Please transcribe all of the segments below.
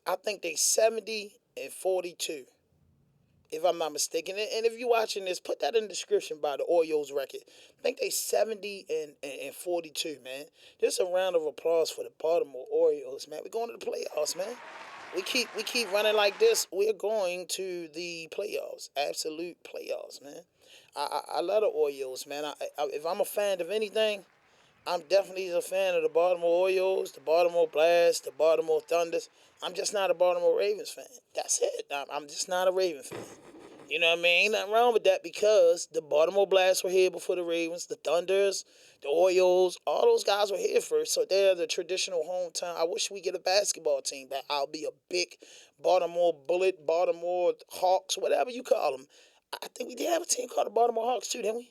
I think they 70-42, if I'm not mistaken. And if you're watching this, put that in the description by the Orioles record. I think they 70-42, man. Just a round of applause for the Baltimore Orioles, man. We're going to the playoffs, man. We keep running like this. We're going to the playoffs, absolute playoffs, man. I love the Orioles, man. If I'm a fan of anything, I'm definitely a fan of the Baltimore Orioles, the Baltimore Blast, the Baltimore Thunders. I'm just not a Baltimore Ravens fan. That's it. I'm just not a Raven fan. You know what I mean? Ain't nothing wrong with that because the Baltimore Blast were here before the Ravens, the Thunders, the Orioles, all those guys were here first. So they're the traditional hometown. I wish we get a basketball team back. I'll be a big Baltimore Bullet, Baltimore Hawks, whatever you call them. I think we did have a team called the Baltimore Hawks too, didn't we?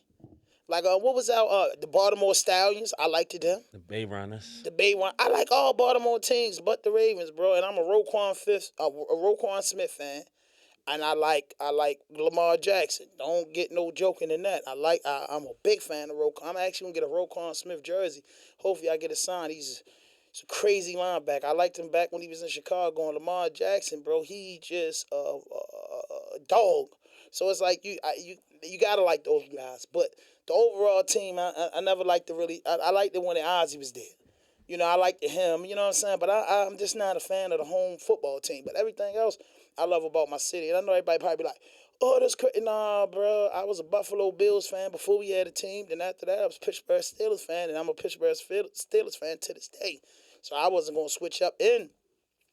Like, what was our the Baltimore Stallions? I liked them. The Bay Runners. The Bay one. I like all Baltimore teams, but the Ravens, bro. And I'm a Roquan Smith fan, and I like Lamar Jackson. Don't get no joking in that. I'm a big fan of Roquan. I'm actually gonna get a Roquan Smith jersey. Hopefully, I get a sign. He's a crazy linebacker. I liked him back when he was in Chicago. And Lamar Jackson, bro, he just a dog. So it's like you gotta like those guys, but the overall team, I never liked to really. I liked it when the Ozzy was there. You know, I liked him. You know what I'm saying? But I'm just not a fan of the home football team. But everything else, I love about my city. And I know everybody probably be like, "Oh, that's crazy." Nah, bro. I was a Buffalo Bills fan before we had a team. Then after that, I was a Pittsburgh Steelers fan, and I'm a Pittsburgh Steelers fan to this day. So I wasn't gonna switch up. And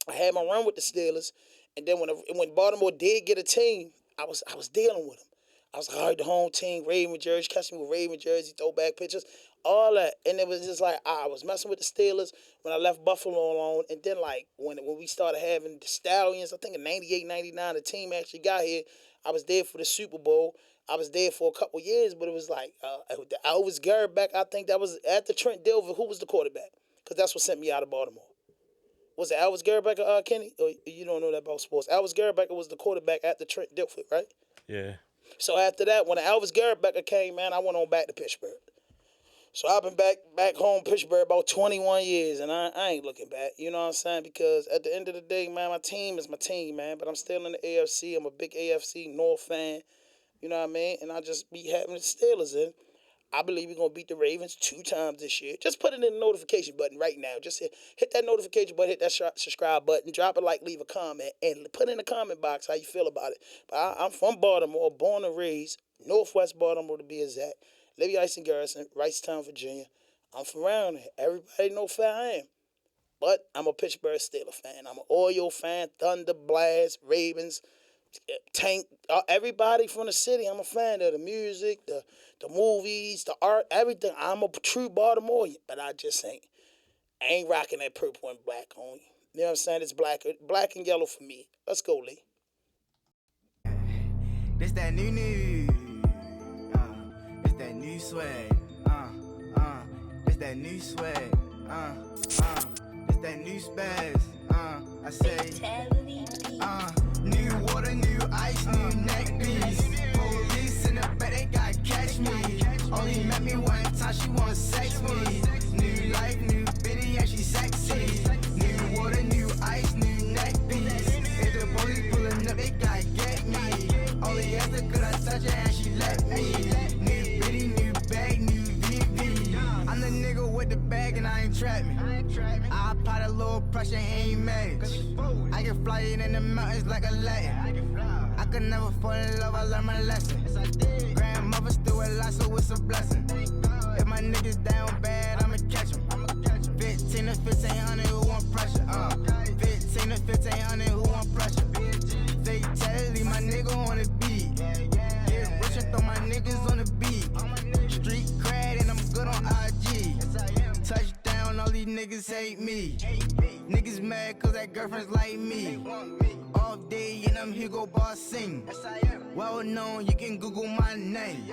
I had my run with the Steelers, and then when Baltimore did get a team, I was dealing with them. I was like, all right, the home team, Raven jersey, catch me with Raven jersey, throwback pictures, all that. And it was just like, I was messing with the Steelers when I left Buffalo alone. And then, like, when we started having the Stallions, I think in 98, 99, the team actually got here. I was there for the Super Bowl. I was there for a couple years, but it was like, the Elvis Garrett back, I think that was after Trent Dilfer, who was the quarterback? Because that's what sent me out of Baltimore. Was it Elvis Garrett, Kenny? Or you don't know that about sports. Elvis Garrett was the quarterback after Trent Dilfer, right? Yeah. So after that, when the Elvis Garrett came, man, I went on back to Pittsburgh. So I've been back home Pittsburgh about 21 years, and I ain't looking back. You know what I'm saying? Because at the end of the day, man, my team is my team, man. But I'm still in the AFC. I'm a big AFC North fan. You know what I mean? And I just be having the Steelers in. I believe we're going to beat the Ravens 2 times this year. Just put it in the notification button right now. Just hit that notification button, hit that subscribe button, drop a like, leave a comment, and put in the comment box how you feel about it. But I'm from Baltimore, born and raised, Northwest Baltimore to be exact. Libby Ice and Garrison, Wrightstown, Virginia. I'm from around here. Everybody know who I am. But I'm a Pittsburgh Steelers fan. I'm an Oriole fan, Thunder, Blast, Ravens, Tank, everybody from the city. I'm a fan of the music, the movies, the art, everything. I'm a true Baltimorean, but I just ain't rocking that purple and black on you. You know what I'm saying? It's black and yellow for me. Let's go, Lee. This that new. It's that new swag. It's that new swag. It's that new spaz. I say, new water, new ice, new neck piece. Police in the back, they gotta catch me. Only met me one time, she wanna sex me. New life, new bitty, and she sexy. New water, new ice, new neck piece. If the police pulling up, they gotta get me. Only after could I touch her and she let me. New bitty, new bag, new VV. I'm the nigga with the bag and I ain't trapping. I apply the little pressure, ain't match. I can fly it in the mountains like a Latin. I could never fall in love, I learned my lesson. Grandmother still alive, so it's a blessing. If my niggas down bad, I'ma catch 'em. 15 to 1500, who want pressure? 15 to 1500, who want pressure? Fatality, my nigga on the beat. Get rich and throw my niggas on the beat. Street cred and I'm good on IG. Touchdown, all these niggas hate me. Niggas mad cause that girlfriend's like me. Off day and I'm Hugo Boss sing. Well known, you can Google my name.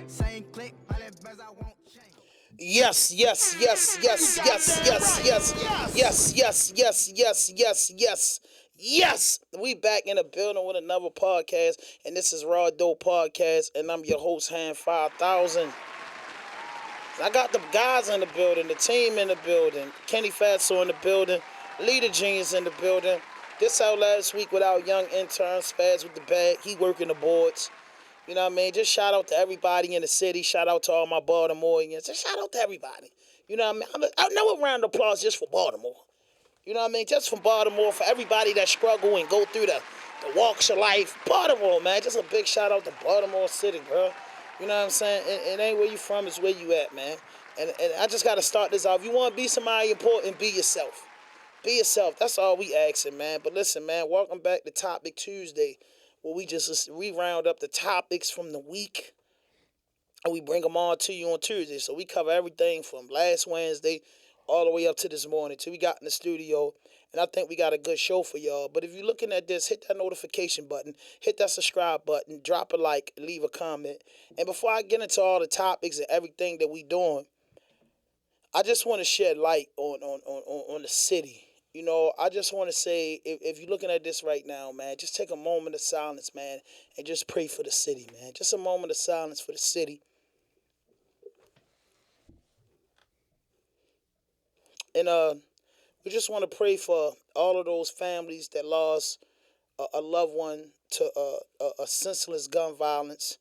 Same click, all that best I won't change. Yes. We back in the building with another podcast, and this is RawDope Podcast, and I'm your host, Hand 5000. I got the guys in the building, the team in the building, Kenny Fatso in the building, Leader Genius in the building. This out last week with our young intern, Spaz with the bag. He working the boards. You know what I mean? Just shout out to everybody in the city. Shout out to all my Baltimoreans. Just shout out to everybody. You know what I mean? I know a round of applause just for Baltimore. You know what I mean? Just from Baltimore, for everybody that struggle and go through the walks of life. Baltimore, man. Just a big shout out to Baltimore City, bro. You know what I'm saying? It ain't where you from, it's where you at, man. And I just got to start this off. If you want to be somebody important, be yourself. Be yourself. That's all we asking, man. But listen, man, welcome back to Topic Tuesday, where we round up the topics from the week and we bring them all to you on Tuesday. So we cover everything from last Wednesday all the way up to this morning till we got in the studio. And I think we got a good show for y'all. But if you're looking at this, hit that notification button, hit that subscribe button, drop a like, leave a comment. And before I get into all the topics and everything that we doing, I just want to shed light on the city. You know, I just want to say, if you're looking at this right now, man, just take a moment of silence, man, and just pray for the city, man. Just a moment of silence for the city. And we just want to pray for all of those families that lost a loved one to a senseless gun violence.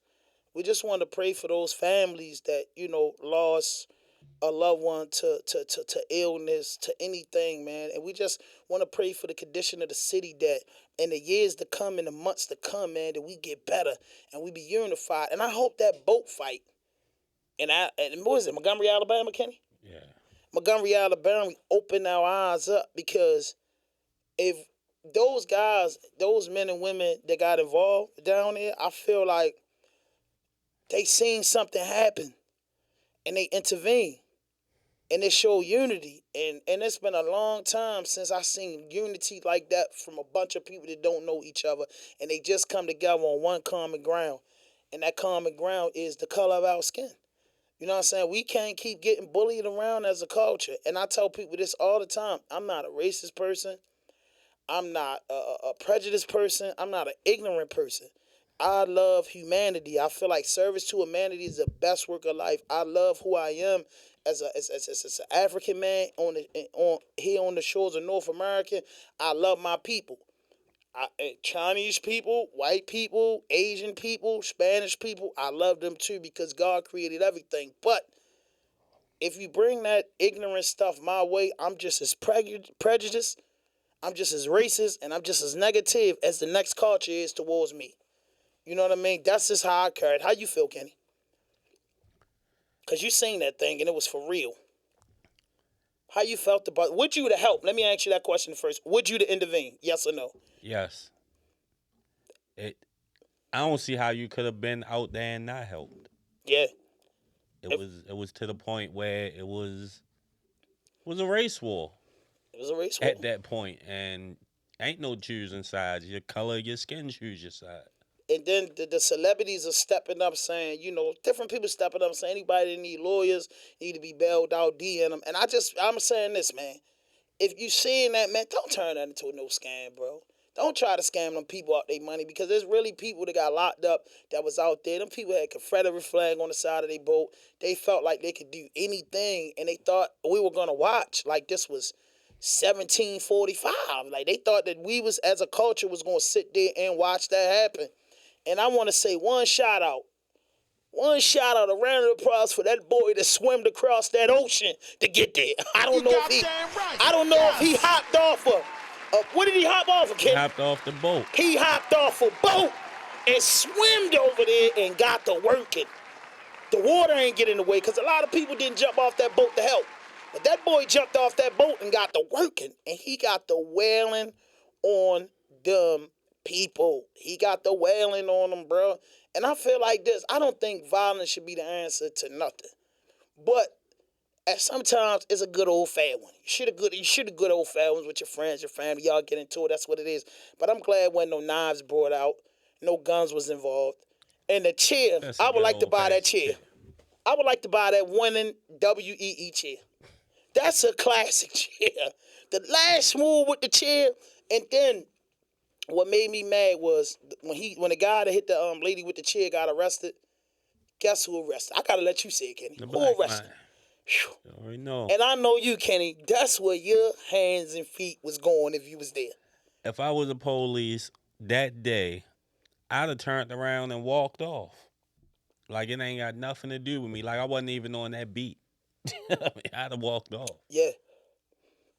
We just want to pray for those families that, you know, lost a loved one to illness, to anything, man. And we just want to pray for the condition of the city, that in the years to come, in the months to come, man, that we get better and we be unified. And I hope that boat fight, and what is it, Montgomery, Alabama, Kenny? Yeah. Montgomery, Alabama, open our eyes up, because if those guys, those men and women that got involved down there, I feel like they seen something happen and they intervened. And it showed unity. And it's been a long time since I seen unity like that from a bunch of people that don't know each other. And they just come together on one common ground. And that common ground is the color of our skin. You know what I'm saying? We can't keep getting bullied around as a culture. And I tell people this all the time. I'm not a racist person. I'm not a prejudiced person. I'm not an ignorant person. I love humanity. I feel like service to humanity is the best work of life. I love who I am as an African man here on the shores of North America. I love my people. Chinese people, white people, Asian people, Spanish people, I love them too, because God created everything. But if you bring that ignorant stuff my way, I'm just as prejudiced, I'm just as racist, and I'm just as negative as the next culture is towards me. You know what I mean? That's just how I carried. How you feel, Kenny? Because you seen that thing and it was for real. How you felt about it? Would you to help? Let me ask you that question first. Would you to intervene? Yes or no? Yes. I don't see how you could have been out there and not helped. Yeah. It was to the point where it was a race war. It was a race war. At that point, and ain't no choosing sides. Your color, your skin choose your side. And then the celebrities are stepping up saying, you know, different people stepping up saying anybody that need lawyers need to be bailed out, DN them. And I'm saying this, man. If you seeing that, man, don't turn that into no scam, bro. Don't try to scam them people out their money, because there's really people that got locked up that was out there. Them people had Confederate flag on the side of their boat. They felt like they could do anything, and they thought we were going to watch like this was 1745. Like they thought that we was, as a culture, was going to sit there and watch that happen. And I want to say one shout out, a round of applause for that boy that swam across that ocean to get there. I don't know if he hopped off what did he hop off of, Ken? He hopped off the boat. He hopped off a boat and swam over there and got to working. The water ain't getting in the way, because a lot of people didn't jump off that boat to help. But that boy jumped off that boat and got to working. And he got the wailing on them people. He got the wailing on them, bro. And I feel like this. I don't think violence should be the answer to nothing. But sometimes it's a good old fad one. You should have good old fad ones with your friends, your family. Y'all get into it. That's what it is. But I'm glad when no knives brought out, no guns was involved. And the chair, I would like to buy that chair. I would like to buy that winning WEE chair. That's a classic chair. The last move with the chair, and then what made me mad was when the guy that hit the lady with the chair got arrested. Guess who arrested? I gotta let you say it, Kenny. Who arrested? You already know. And I know you, Kenny. That's where your hands and feet was going if you was there. if I was the police that day, I'd have turned around and walked off. Like, it ain't got nothing to do with me. Like, I wasn't even on that beat. I mean, I'd have walked off. Yeah.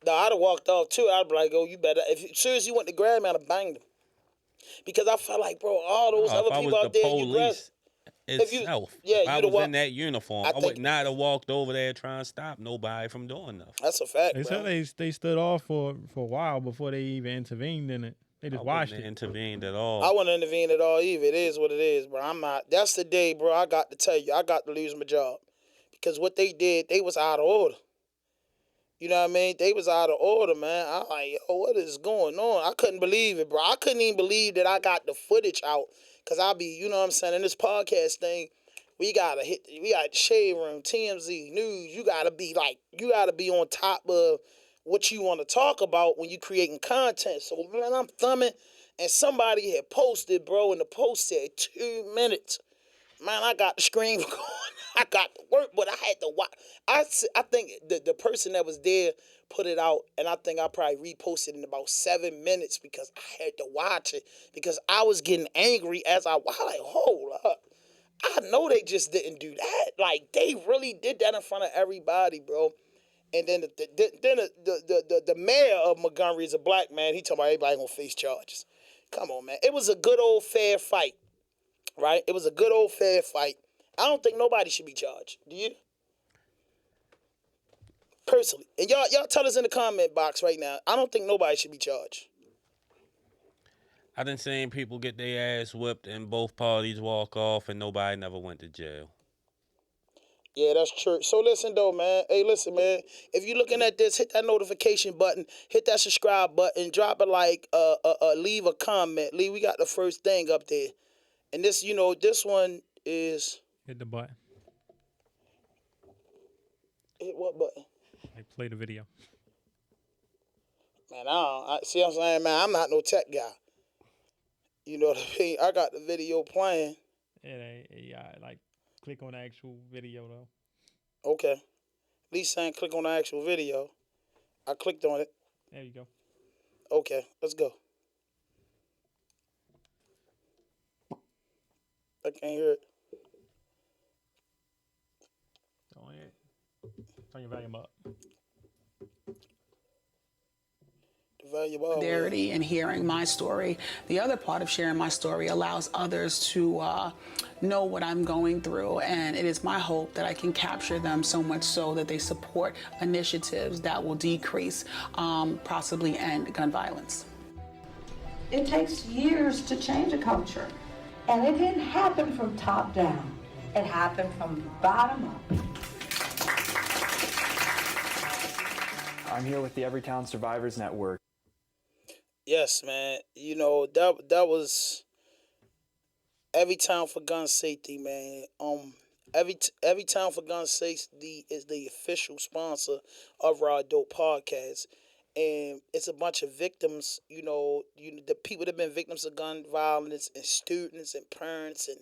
No, I'd have walked off too. I'd be like, oh, you better. If as soon as you went to grab me, I'd have banged him. Because I felt like, bro, all those No, other if I people was out the there, you grab. police itself, yeah, if I you'd have was in walked. that uniform, I I would think not have walked over there trying to stop nobody from doing nothing. that's a fact, They bro. said they stood off for a while before they even intervened in it. They just I watched wouldn't have it. intervened at all. I wouldn't intervene at all either. It is what it is, bro. I'm not. That's the day, bro. I got to tell you, I got to lose my job because what they did, they was out of order. You know what I mean? They was out of order, man. I'm like, yo, what is going on? I couldn't believe it, bro. I couldn't even believe that I got the footage out. Cause I be, you know what I'm saying, in this podcast thing, we got the Shade Room, TMZ, News. You gotta be on top of what you want to talk about when you creating content. So, man, I'm thumbing, and somebody had posted, bro, and the post said 2 minutes. Man, I got the screen going. I got to work, but I had to watch. I think the person that was there put it out, and I think I probably reposted in about 7 minutes because I had to watch it because I was getting angry as I was like, hold up. I know they just didn't do that. Like, they really did that in front of everybody, bro. And then the mayor of Montgomery is a black man. He talking about everybody gonna face charges. Come on, man. It was a good old fair fight, right? It was a good old fair fight. I don't think nobody should be charged. Do you? Personally. And y'all tell us in the comment box right now. I don't think nobody should be charged. I done seen people get their ass whipped and both parties walk off and nobody never went to jail. Yeah, that's true. So listen, though, man. Hey, listen, man. If you're looking at this, hit that notification button. Hit that subscribe button. Drop a like. Leave a comment. We got the first thing up there. And this, this one is... Hit the button. Hit what button? Like, play the video. Man, see what I'm saying, man? I'm not no tech guy. You know what I mean? I got the video playing. Yeah, like, click on the actual video, though. Okay. At least saying click on the actual video. I clicked on it. There you go. Okay, let's go. I can't hear it. Go ahead. Turn your volume up. Solidarity and hearing my story. The other part of sharing my story allows others to know what I'm going through, and it is my hope that I can capture them so much so that they support initiatives that will decrease, possibly end gun violence. It takes years to change a culture, and it didn't happen from top down. It happened from bottom up. I'm here with the Everytown Survivors Network. Yes, man. That was Everytown for Gun Safety, man. Everytown for Gun Safety is the official sponsor of RawDope Podcast. And it's a bunch of victims, the people that have been victims of gun violence, and students and parents and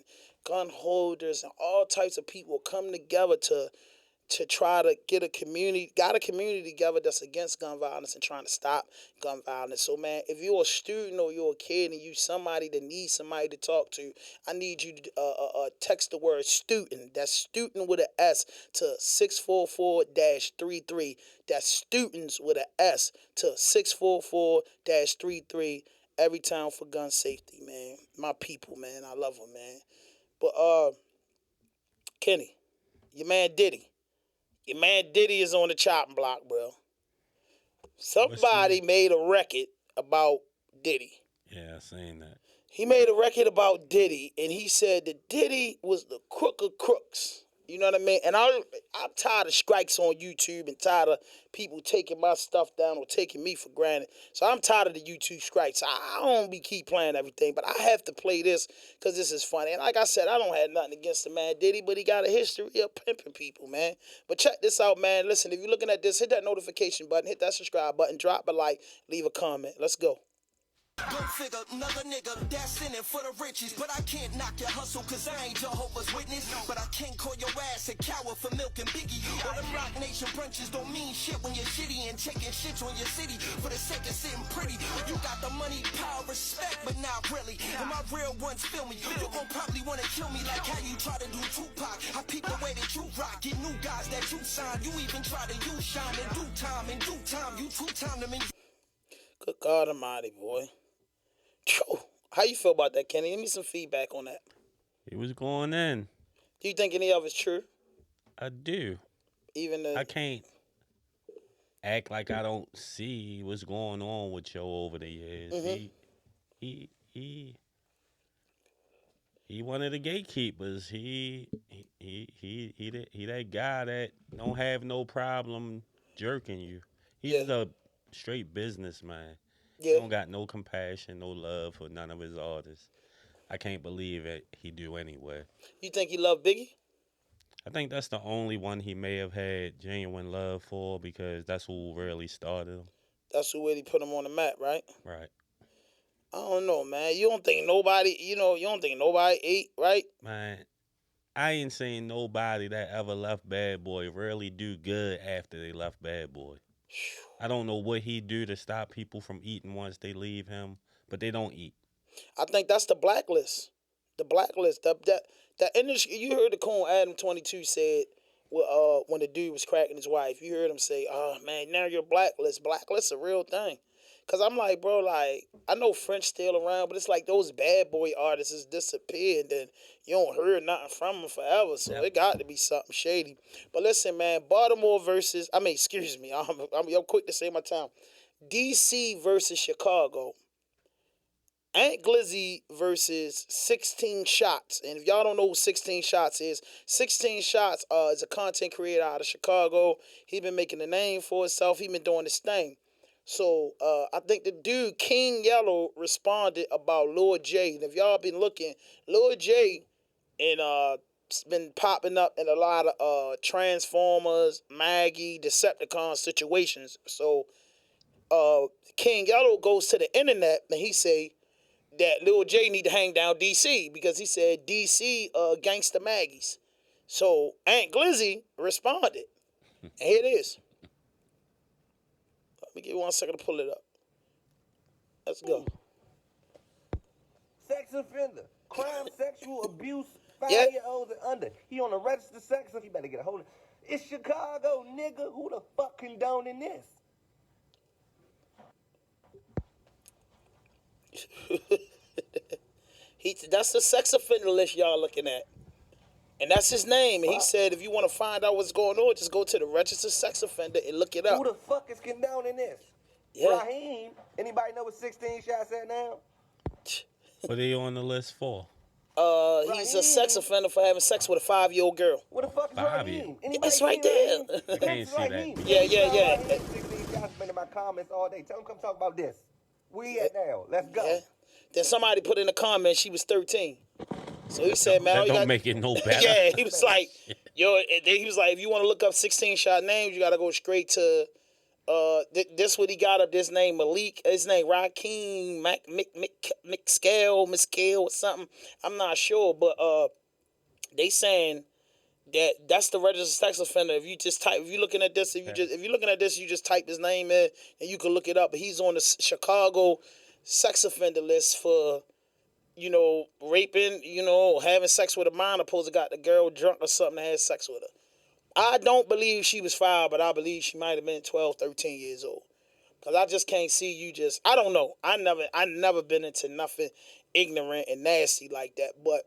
gun holders and all types of people come together to try to get a community together that's against gun violence and trying to stop gun violence. So, man, if you're a student or you're a kid and you somebody that needs somebody to talk to, I need you to text the word student. That's student with an S to 644-33. That's students with an S to 644-33. Everytown for Gun Safety, man. My people, man. I love them, man. But, Kenny, your man Diddy. Your man Diddy is on the chopping block, bro. Somebody made a record about Diddy. Yeah, I seen that. He made a record about Diddy, and he said that Diddy was the crook of crooks. You know what I mean? And I'm tired of strikes on YouTube and tired of people taking my stuff down or taking me for granted. So I'm tired of the YouTube strikes. I don't keep playing everything, but I have to play this because this is funny. And like I said, I don't have nothing against the man Diddy, but he got a history of pimping people, man. But check this out, man. Listen, if you're looking at this, hit that notification button, hit that subscribe button, drop a like, leave a comment. Let's go. figure, another nigga that's in it for the riches. But I can't knock your hustle, cause I ain't Jehovah's Witness. But I can't call your ass a coward for milking Biggie. All them Rock Nation brunches don't mean shit when you're shitty and taking shits on your city for the sake of sitting pretty. You got the money, power, respect, but not really. And my real ones feel me. You gon' probably wanna kill me like how you try to do Tupac. I peep the way that you rock, get new guys that you sign. You even try to use shine in due time, you two-time them in. Good God Almighty, boy. How you feel about that, Kenny? Give me some feedback on that. He was going in. Do you think any of it's true? I do. Even I can't act like I don't see what's going on with Joe over the years. He one of the gatekeepers. He that guy that don't have no problem jerking you. He's a straight businessman. He don't got no compassion, no love for none of his artists. I can't believe it. He do anyway. You think he loved Biggie? I think that's the only one he may have had genuine love for because that's who really started him. That's who really put him on the map, right? Right. I don't know, man. You don't think nobody ate, right? Man, I ain't seen nobody that ever left Bad Boy really do good after they left Bad Boy. I don't know what he do to stop people from eating once they leave him, but they don't eat. I think that's the blacklist. The blacklist. The industry. You heard the coon Adam 22 said when the dude was cracking his wife. You heard him say, "Oh man, now you're blacklist. Blacklist a real thing." Cause I'm like, bro, like I know French still around, but it's like those Bad Boy artists has disappeared, and you don't hear nothing from them forever. So it got to be something shady. But listen, man, Baltimore versus I'm quick to say my time. DC versus Chicago. Ant Glizzy versus 16 Shots. And if y'all don't know who 16 Shots is, 16 Shots is a content creator out of Chicago. He been making a name for himself. He been doing this thing. So I think the dude, King Yellow, responded about Lord J. And if y'all been looking, Lord J and been popping up in a lot of Transformers, Maggie, Decepticon situations. So King Yellow goes to the internet and he say that Lil J need to hang down DC because he said DC gangsta Maggies. So Ant Glizzy responded. And here it is. Let me give you 1 second to pull it up. Let's go. Sex offender, crime, sexual abuse, 5-year-olds and under. He on a registered sex offender. You better get a hold of it. It's Chicago, nigga. Who the fuck condoning this? That's the sex offender list y'all looking at. And that's his name. And he said if you want to find out what's going on, just go to the registered sex offender and look it up. Who the fuck is condoning this? Yeah. Raheem. Anybody know what 16 Shots at now? What are you on the list for? He's a sex offender for having sex with a 5-year-old girl. What the fuck is Raheem? It's right there. I can't see that. Yeah. 16 Shots been in my comments all day. Tell him come talk about this. Where you at now? Let's go. Yeah. Then somebody put in the comment she was 13. So he said, man, that don't make it no better. Yeah, he was like, he was like, if you want to look up 16 Shot names, you got to go straight to, this what he got up, this name Malik, his name Rakeem Miscale or something. I'm not sure, but they saying that's the registered sex offender. If you're looking at this, you just type his name in and you can look it up. But he's on the Chicago sex offender list for, raping, having sex with a minor, supposed to got the girl drunk or something and had sex with her. I don't believe she was 5, but I believe she might have been 12, 13 years old. Because I just can't see you I don't know. I never been into nothing ignorant and nasty like that. But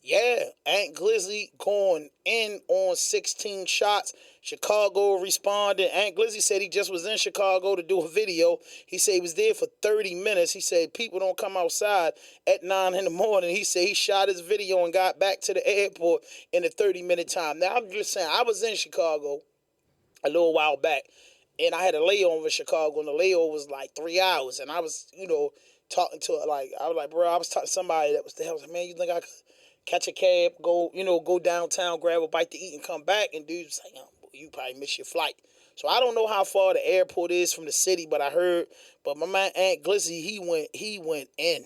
yeah, Ant Glizzy going in on 16 Shots. Chicago responded. Ant Glizzy said he just was in Chicago to do a video. He said he was there for 30 minutes. He said people don't come outside at 9 in the morning. He said he shot his video and got back to the airport in a 30-minute time. Now, I'm just saying, I was in Chicago a little while back, and I had a layover in Chicago, and the layover was like 3 hours. And I was, talking to her, I was like, bro, I was talking to somebody that was there. I was like, man, you think I could catch a cab, go downtown, grab a bite to eat, and come back? And dude was like, you probably miss your flight. So I don't know how far the airport is from the city, but I heard. But my man Aunt Glizzy, he went in.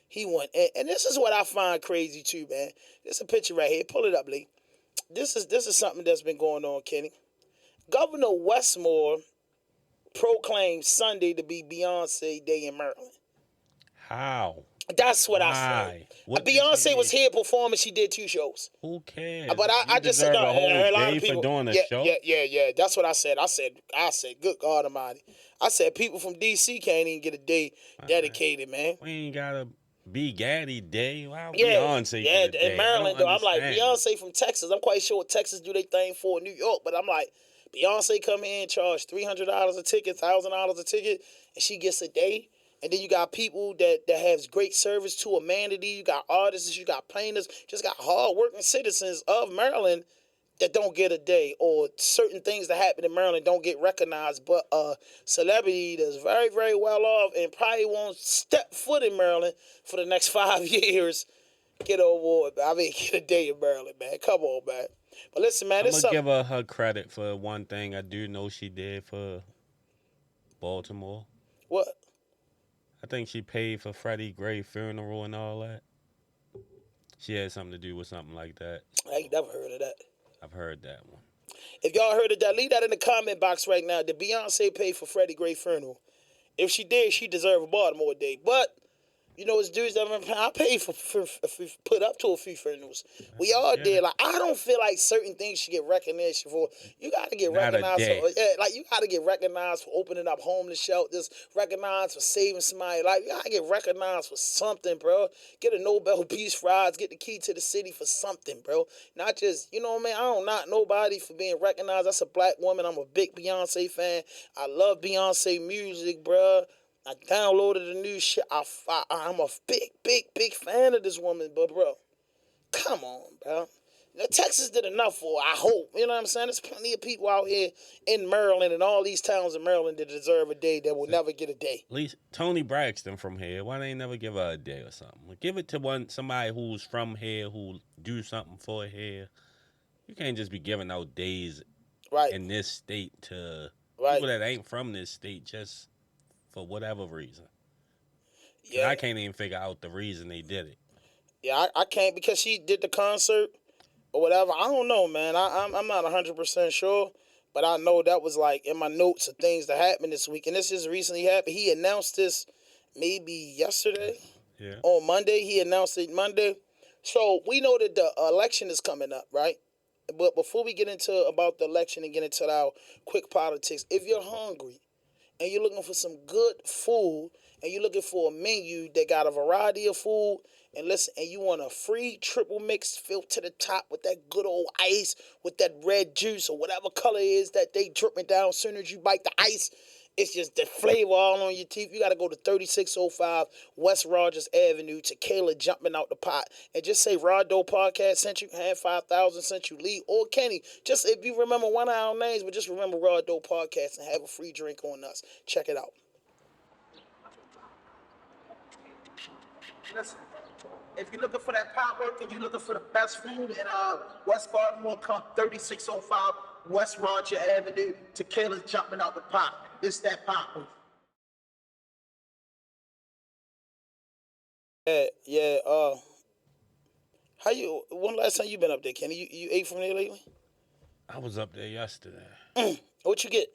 He went in. And this is what I find crazy too, man. There's a picture right here. Pull it up, Lee. This is something that's been going on, Kenny. Governor Westmore proclaimed Sunday to be Beyonce Day in Maryland. How? That's what I said. Beyonce was here performing. She did 2 shows. Who cares? But I just said a whole a lot day of people for doing a show. Yeah. That's what I said. I said, good God Almighty. I said people from DC can't even get a day dedicated, man. We ain't gotta be Gaddy Day. Why Beyonce? Yeah, in Maryland though. I'm like Beyonce Beyonce from Texas. I'm quite sure Texas do their thing for New York, but I'm like Beyonce come in, charge $300 a ticket, $1,000 a ticket, and she gets a day. And then you got people that has great service to humanity. You got artists, you got painters, just got hard-working citizens of Maryland that don't get a day, or certain things that happen in Maryland don't get recognized. But a celebrity that's very, very well off and probably won't step foot in Maryland for the next 5 years get an award. Get a day in Maryland, man. Come on, man. But listen, man, I'm gonna give her credit for one thing I do know she did for Baltimore. What? I think she paid for Freddie Gray funeral and all that. She had something to do with something like that. I ain't never heard of that. I've heard that one. If y'all heard of that, leave that in the comment box right now. Did Beyonce pay for Freddie Gray funeral? If she did, she deserve a Baltimore Day. But you know, it's dudes that I pay for put up to a few funerals. We all did. Like, I don't feel like certain things should get recognition for. You got to get recognized for. You got to get recognized for opening up homeless shelters. Recognized for saving somebody's life. You got to get recognized for something, bro. Get a Nobel Peace Prize. Get the key to the city for something, bro. Not just, you know what I mean? I don't knock nobody for being recognized. That's a black woman. I'm a big Beyonce fan. I love Beyonce music, bro. I downloaded the new shit. I'm a big fan of this woman, but bro, come on, bro. You know, Texas did enough for her, I hope. You know what I'm saying? There's plenty of people out here in Maryland and all these towns in Maryland that deserve a day that will never get a day. At least Tony Braxton from here. Why they never give her a day or something? Give it to somebody who's from here who do something for here. You can't just be giving out days in this state to people that ain't from this state just for whatever reason. Yeah. I can't even figure out the reason they did it. Yeah, I can't, because she did the concert or whatever. I don't know, man. I'm not 100% sure, but I know that was like in my notes of things that happened this week. And this just recently happened. He announced this maybe yesterday. Yeah. On Monday. He announced it Monday. So we know that the election is coming up, right? But before we get into about the election and get into our quick politics, if you're hungry, and you're looking for some good food, and you're looking for a menu that got a variety of food, and listen, and you want a free triple mix filled to the top with that good old ice, with that red juice or whatever color it is that they dripping down as soon as you bite the ice, it's just the flavor all on your teeth. You got to go to 3605 West Rogers Avenue to Kayla jumping out the pot. And just say RawDope Podcast sent you, hand 5,000 sent you, Lee or Kenny. Just if you remember one of our names, but just remember RawDope Podcast and have a free drink on us. Check it out. Listen, if you're looking for that pot work and you're looking for the best food in West Baltimore, come 3605 West Rogers Avenue to Kayla jumping out the pot. It's that pop. Yeah. When last time you been up there, Kenny? You ate from there lately? I was up there yesterday. What you get?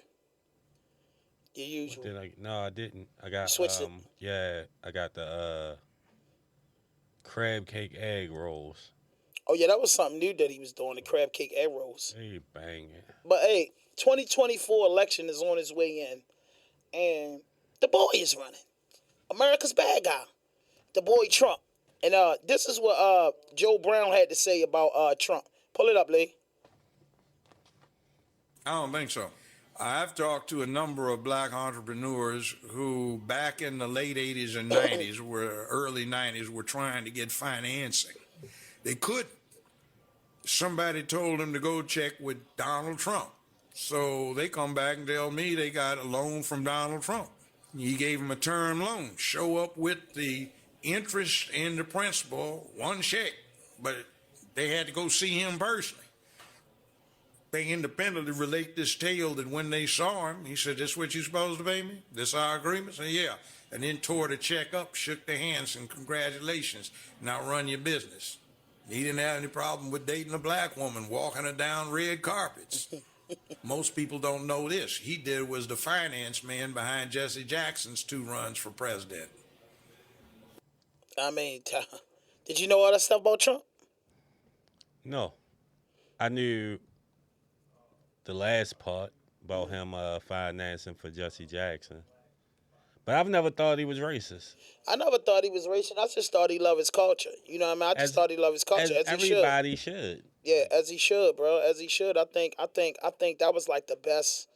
Your usual. No, I didn't. I got switched it. Yeah, I got the crab cake egg rolls. Oh yeah, that was something new that he was doing, the crab cake egg rolls. Hey, banging. But hey, 2024 election is on its way in, and the boy is running. America's bad guy, the boy Trump. And this is what Joe Brown had to say about Trump. Pull it up, Lee. I don't think so. I've talked to a number of black entrepreneurs who back in the late 80s and 90s, early 90s, were trying to get financing. They couldn't. Somebody told them to go check with Donald Trump. So they come back and tell me they got a loan from Donald Trump. He gave them a term loan. Show up with the interest and the principal, one check. But they had to go see him personally. they independently relate this tale that when they saw him, he said, "This what you supposed to pay me? This our agreement?" Said, "Yeah." And then tore the check up, shook their hands, and congratulations. Now run your business. He didn't have any problem with dating a black woman, walking her down red carpets. Most people don't know this. He was the finance man behind Jesse Jackson's 2 runs for president. I mean, did you know all that stuff about Trump? No. I knew the last part about him financing for Jesse Jackson. But I've never thought he was racist. I never thought he was racist. I just thought he loved his culture. You know what I mean? I just thought he loved his culture, as he should. Everybody should. Yeah, as he should, bro. As he should. I think that was like the best.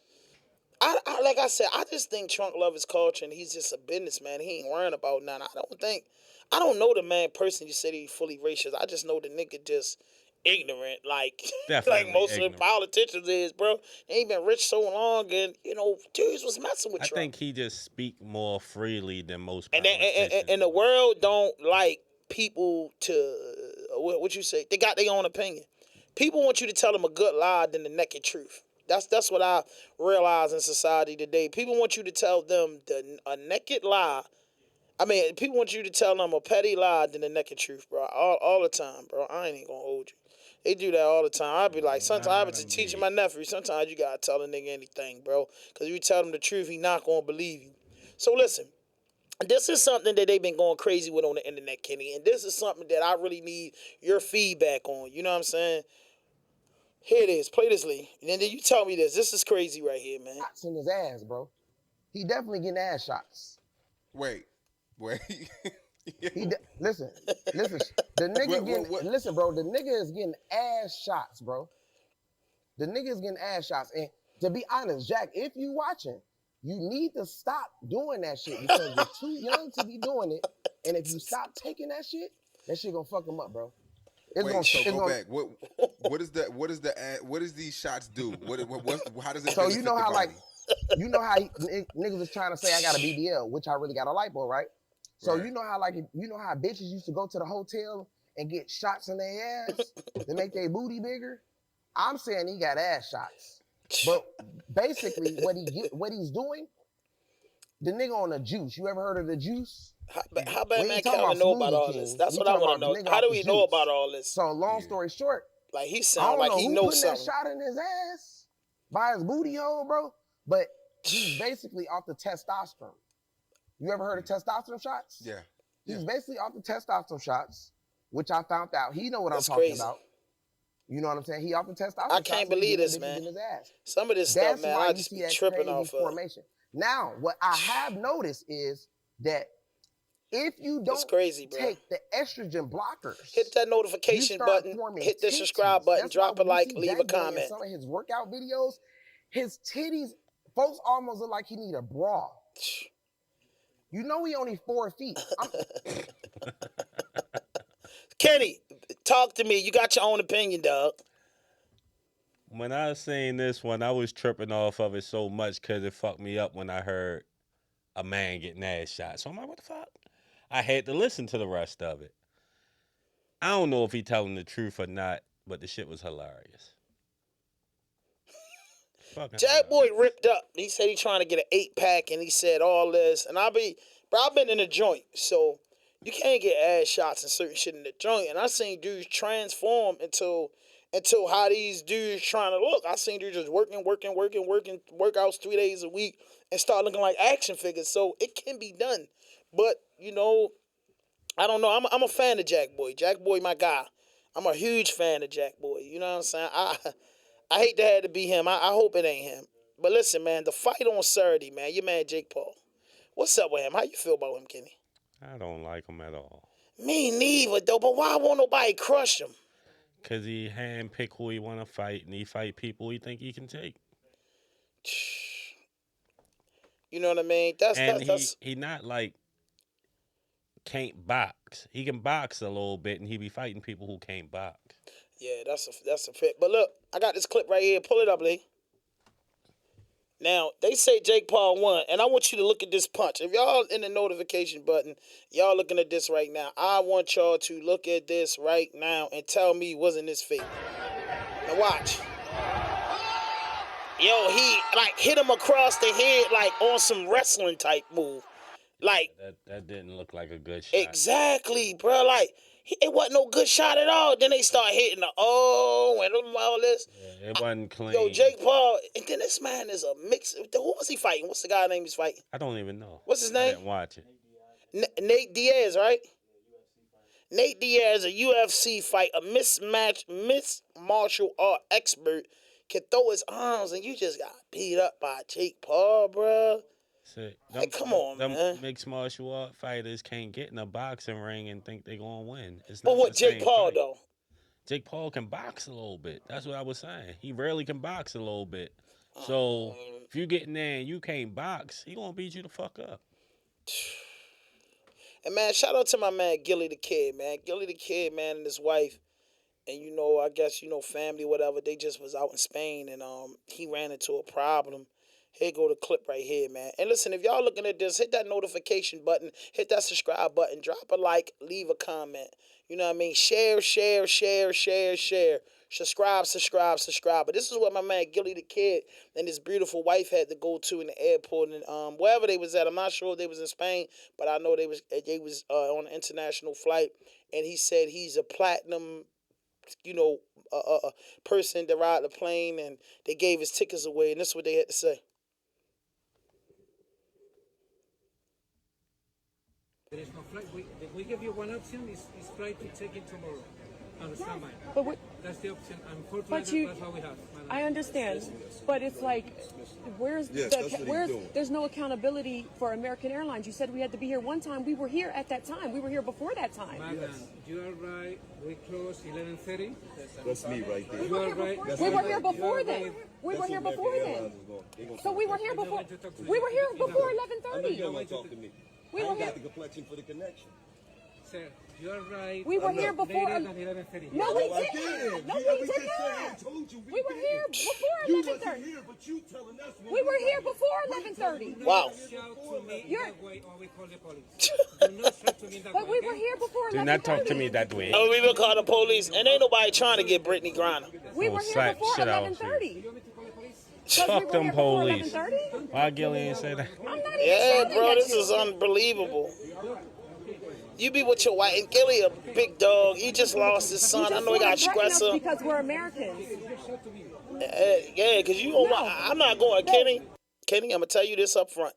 Like I said, I just think Trump loves his culture, and he's just a businessman. He ain't worrying about nothing. I don't know the man person you said he's fully racist. I just know the nigga just ignorant, like most of the politicians is, bro. They ain't been rich so long, and dudes was messing with Trump. I think he just speak more freely than most politicians. And the world don't like people to what you say. They got their own opinion. People want you to tell them a good lie than the naked truth. That's what I realize in society today. People want you to tell them a naked lie. I mean, people want you to tell them a petty lie than the naked truth, bro. All the time, bro. I ain't even gonna hold you. They do that all the time. I'd be like, sometimes I've been teaching my nephew, sometimes you gotta tell a nigga anything, bro. Because if you tell him the truth, he not gonna believe you. So listen, this is something that they've been going crazy with on the internet, Kenny. And this is something that I really need your feedback on. You know what I'm saying? Here it is. Play this, Lee. And then you tell me this. This is crazy right here, man. Shots in his ass, bro. He definitely getting ass shots. Wait. Listen. The nigga listen, bro. The nigga is getting ass shots, bro. The nigga is getting ass shots. And to be honest, Jack, if you watching, you need to stop doing that shit because you're too young to be doing it. And if you stop taking that shit gonna fuck him up, bro. Go back. What does these shots do? How does it? So you know how niggas was trying to say I got a BBL, which I really got a lipo, right? So right. you know how bitches used to go to the hotel and get shots in their ass to make their booty bigger. I'm saying he got ass shots, but basically what he's doing, the nigga on the juice. You ever heard of the juice? How bad man Calvin know about all this? That's what I want to know. How do we know about all this? So long story short, like he sound like he knows something. That shot in his ass by his booty hole, bro. But he's basically off the testosterone. You ever heard of testosterone shots? Yeah. He's basically off the testosterone shots, which I found out. He know what I'm talking about. You know what I'm saying? He off the testosterone shots. I can't believe this, man. Some of this stuff, man, I just be tripping off of. Now, what I have noticed is that if you don't take the estrogen blockers, hit that notification button, hit the subscribe button, drop a like, leave a comment. Some of his workout videos, his titties, folks almost look like he need a bra. You know he only 4 feet. Kenny, talk to me. You got your own opinion, dog. When I seen this one, I was tripping off of it so much because it fucked me up when I heard a man getting ass shot. So I'm like, what the fuck? I had to listen to the rest of it. I don't know if he telling the truth or not, but the shit was hilarious. Jack Boy ripped up. He said he trying to get an 8-pack, and he said all this. And I've been in a joint, so you can't get ass shots and certain shit in the joint. And I seen dudes transform into how these dudes trying to look. I seen dudes just working workouts 3 days a week and start looking like action figures. So it can be done. But, I don't know. I'm a fan of Jack Boy. Jack Boy, my guy. I'm a huge fan of Jack Boy. You know what I'm saying? I hate to have to be him. I hope it ain't him. But listen, man, the fight on Saturday, man, your man Jake Paul. What's up with him? How you feel about him, Kenny? I don't like him at all. Me neither, though. But why won't nobody crush him? Because he handpick who he want to fight, and he fight people he think he can take. You know what I mean? That's he not like can't box. He can box a little bit, and he be fighting people who can't box. Yeah, that's a fit. But look, I got this clip right here. Pull it up, Lee. Now, they say Jake Paul won, and I want you to look at this punch. If y'all in the notification button, y'all looking at this right now, I want y'all to look at this right now and tell me wasn't this fake. Now watch. Yo, he like hit him across the head like on some wrestling type move. Like that didn't look like a good shot. Exactly, bro. Like it wasn't no good shot at all. Then they start hitting the and all this. Yeah, it wasn't clean. Yo, Jake Paul, and then this man is a mix. Who was he fighting? What's the guy's name he's fighting? I don't even know. What's his name? I didn't watch it. Nate Diaz, right? Nate Diaz, a UFC fight, a mixed martial art expert, can throw his arms, and you just got beat up by Jake Paul, bro. Like, come on, man. Mixed martial art fighters can't get in a boxing ring and think they're going to win. It's But not what the Jake same Paul, fight. though? Jake Paul can box a little bit. That's what I was saying. He rarely can box a little bit. So if you get in there and you can't box, he going to beat you the fuck up. And, man, shout out to my man, Gilly the Kid, man. Gilly the Kid, man, and his wife. And, I guess, family, whatever. They just was out in Spain, and he ran into a problem. Here go the clip right here, man. And listen, if y'all looking at this, hit that notification button, hit that subscribe button, drop a like, leave a comment. You know what I mean? Share. Subscribe. But this is what my man Gilly the Kid and his beautiful wife had to go to in the airport and wherever they was at. I'm not sure if they was in Spain, but I know they was on an international flight. And he said he's a platinum, person to ride the plane, and they gave his tickets away. And this is what they had to say. There is no flight. We give you one option. Is flight to take it tomorrow. Understand, mine? But that's the option. Unfortunately, that's what we have. I understand, but it's like, there's no accountability for American Airlines. You said we had to be here one time. We were here at that time. We were here before that time. Madam, you are right. We close 11:30. That's me right there. You are right. We were here before then. We were here before then. So we were here before. We were here before 11:30. You don't want to talk to me. We I were ain't here. got the complexion for the connection. Sir, you are right. We were here before. Later than 11:30. No, we I didn't. did. No, we we did not. told you We were here before You 11:30. wasn't here, but you telling us. We were here before 11:30. Wow. Shout to me You're- that way, or we call the police. Do not shout to me that But way. we were here before 11:30. Do not talk to me that way. Oh, we will call the police, and ain't nobody trying to get Brittany Griner. We were here slap before shit out of 11:30. Fuck them police. Why Gilly ain't say that? Yeah, bro, this is unbelievable. You be with your wife, and Gilly a big dog. He just lost his son. I know he got stress up. Because we're Americans. Yeah, because you don't want, I'm not going, Kenny. Kenny, I'm going to tell you this up front.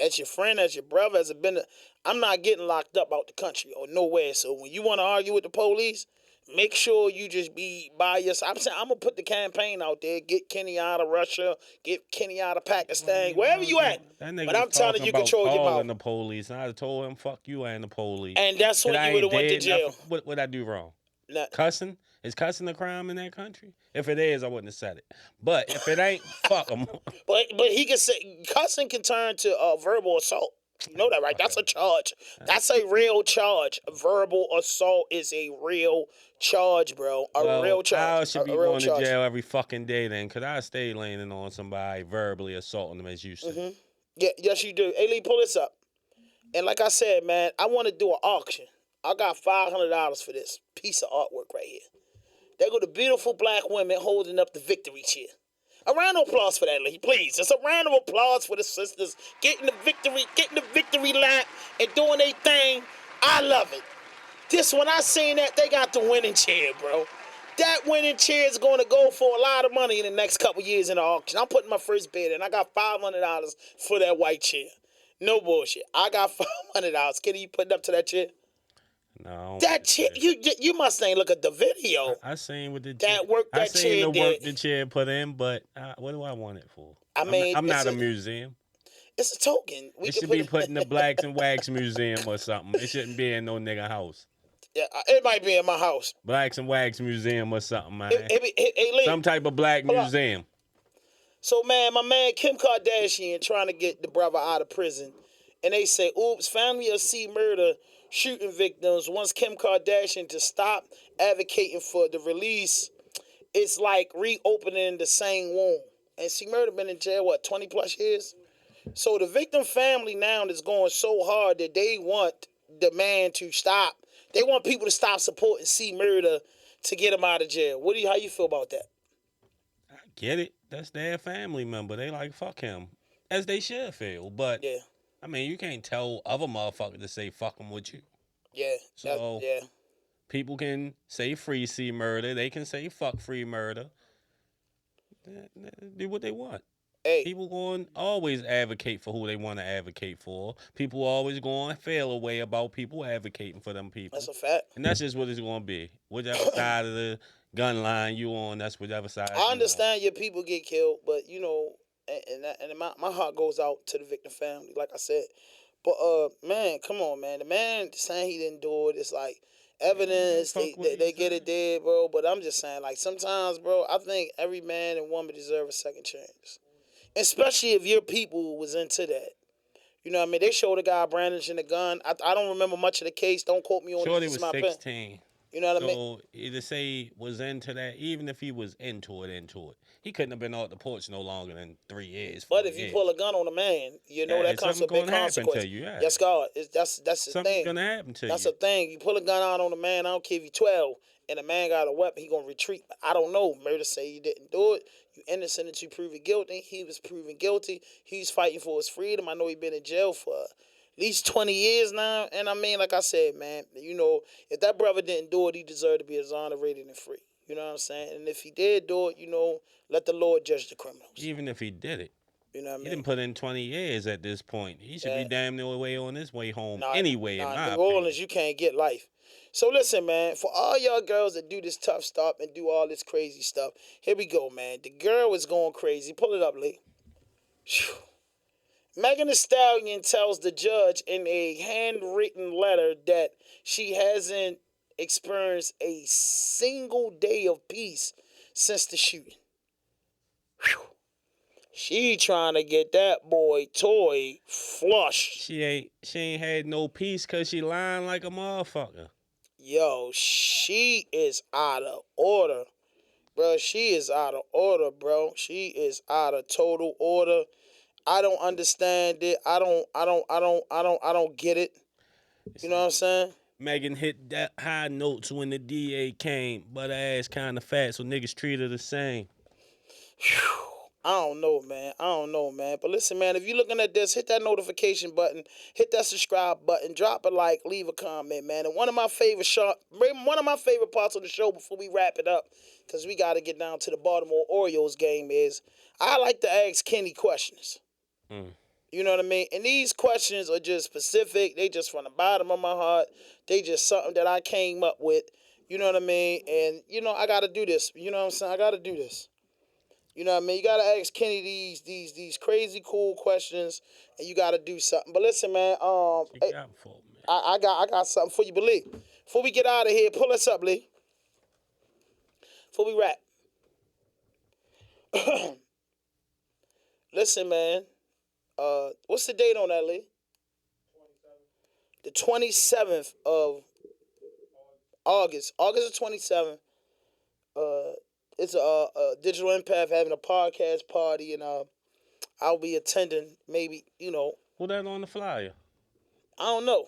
As your friend, as your brother, as a business, I'm not getting locked up out the country or nowhere. So when you want to argue with the police, make sure you just be by yourself. I'm saying I'm going to put the campaign out there. Get Kenny out of Russia. Get Kenny out of Pakistan. Wherever you at. That nigga But I'm was telling talking you, about control your calling mouth. the police, and I told him, "Fuck you and the police." And that's when I you would've ain't went to did jail. nothing. What I do wrong? Nah. Cussing? Is cussing a crime in that country? If it is, I wouldn't have said it. But if it ain't, fuck them. But he can say, cussing can turn to verbal assault. You know that, right? That's a charge. That's a real charge. Verbal assault is a real charge, bro. Real charge. I should be going to jail every fucking day then, because I stay leaning on somebody, verbally assaulting them as you said. Mm-hmm. Yeah, yes, you do. Hey, Lee, pull this up. And like I said, man, I want to do an auction. I got $500 for this piece of artwork right here. There go the beautiful black women holding up the victory chair. A round of applause for that, Lee, please. Just a round of applause for the sisters getting the victory lap and doing their thing. I love it. This, when I seen that, they got the winning chair, bro. That winning chair is going to go for a lot of money in the next couple years in the auction. I'm putting my first bid in. I got $500 for that white chair. No bullshit. I got $500. Kenny, you putting up to that chair? No. That chair, you must ain't look at the video. I seen what the that work I that seen chair the did. work the chair put in, but what do I want it for? I mean, I'm not it's a museum. It's a token. It should be put in the Blacks and Wax Museum or something. It shouldn't be in no nigga house. Yeah, it might be in my house. Blacks and Wax Museum or something, man. Lee, some type of black museum. So, man, my man Kim Kardashian trying to get the brother out of prison. And they say, oops, family of C. Murder shooting victims wants Kim Kardashian to stop advocating for the release. It's like reopening the same wound. And C. Murder been in jail, 20 plus years? So the victim family now is going so hard that they want the man to stop. They want people to stop supporting C. Murder to get him out of jail. How you feel about that? I get it. that's their family member. They like, fuck him. As they should feel. But, Yeah. I mean, you can't tell other motherfuckers to say fuck him with you. Yeah. So, yeah. people can say free C murder. They can say fuck free murder. Do what they want. Hey. People going to always advocate for who they want to advocate for. People always going to feel away about people advocating for them people. That's a fact. And that's just what it's going to be. Whichever side of the gun line you on, that's whichever side I understand your people get killed, but, you know, and my heart goes out to the victim family, like I said. But, man, come on, man. The man saying he didn't do it, it's like evidence. They get it dead, bro. But I'm just saying, like, sometimes, bro, I think every man and woman deserve a second chance. Especially if your people was into that. You know what I mean? They showed a guy brandishing a gun. I don't remember much of the case. Don't quote me on Shorty this. was 16. You know what I mean? So either say was into that, even if he was into it, he couldn't have been off the porch no longer than 3 years. But if you pull a gun on a man, you know that comes with big consequences. Yes, God. That's the something's thing. Gonna happen to that's you. a thing. You pull a gun out on a man, I don't care if you 12, and a man got a weapon, he gonna retreat. I don't know. Murder say you didn't do it. You innocent until you prove it guilty. He was proven guilty. He's fighting for his freedom. I know he been in jail for at least 20 years now. And I mean, like I said, man, you know, if that brother didn't do it, he deserved to be exonerated and free. You know what I'm saying? And if he did do it, you know, let the Lord judge the criminals. Even if he did it. You know what I mean? He didn't put in 20 years at this point. He should be damn near way on his way home anyway, in my New opinion. Orleans, you can't get life. So listen, man, for all y'all girls that do this tough stuff and do all this crazy stuff, here we go, man. The girl is going crazy. Pull it up, Lee. Whew. Megan Thee Stallion tells the judge in a handwritten letter that she hasn't experienced a single day of peace since the shooting. Whew. She trying to get that boy Toy flushed. She ain't had no peace because she lying like a motherfucker. Yo, she is out of order. Bro, she is out of order, bro. She is out of total order. I don't understand it. I don't get it. You know what I'm saying? Megan hit that high notes when the DA came, but her ass kind of fat, so niggas treat her the same. I don't know, man. But listen, man, if you're looking at this, hit that notification button, hit that subscribe button, drop a like, leave a comment, man. And one of my favorite parts of the show before we wrap it up, because we got to get down to the Baltimore Orioles game, is I like to ask Kenny questions. You know what I mean? And these questions are just specific. They just from the bottom of my heart. They just something that I came up with. You know what I mean? And, you know, I got to do this. You know what I'm saying? I got to do this. You know what I mean? You got to ask Kenny these crazy cool questions, and you got to do something. But listen, man, I got something for you, believe. Before we get out of here, pull us up, Lee. Before we wrap. Listen, man. What's the date on that, Lee? The 27th of August. August the 27th. It's a Digital Empath having a podcast party, and I'll be attending. Maybe, you know. Who that on the flyer? I don't know.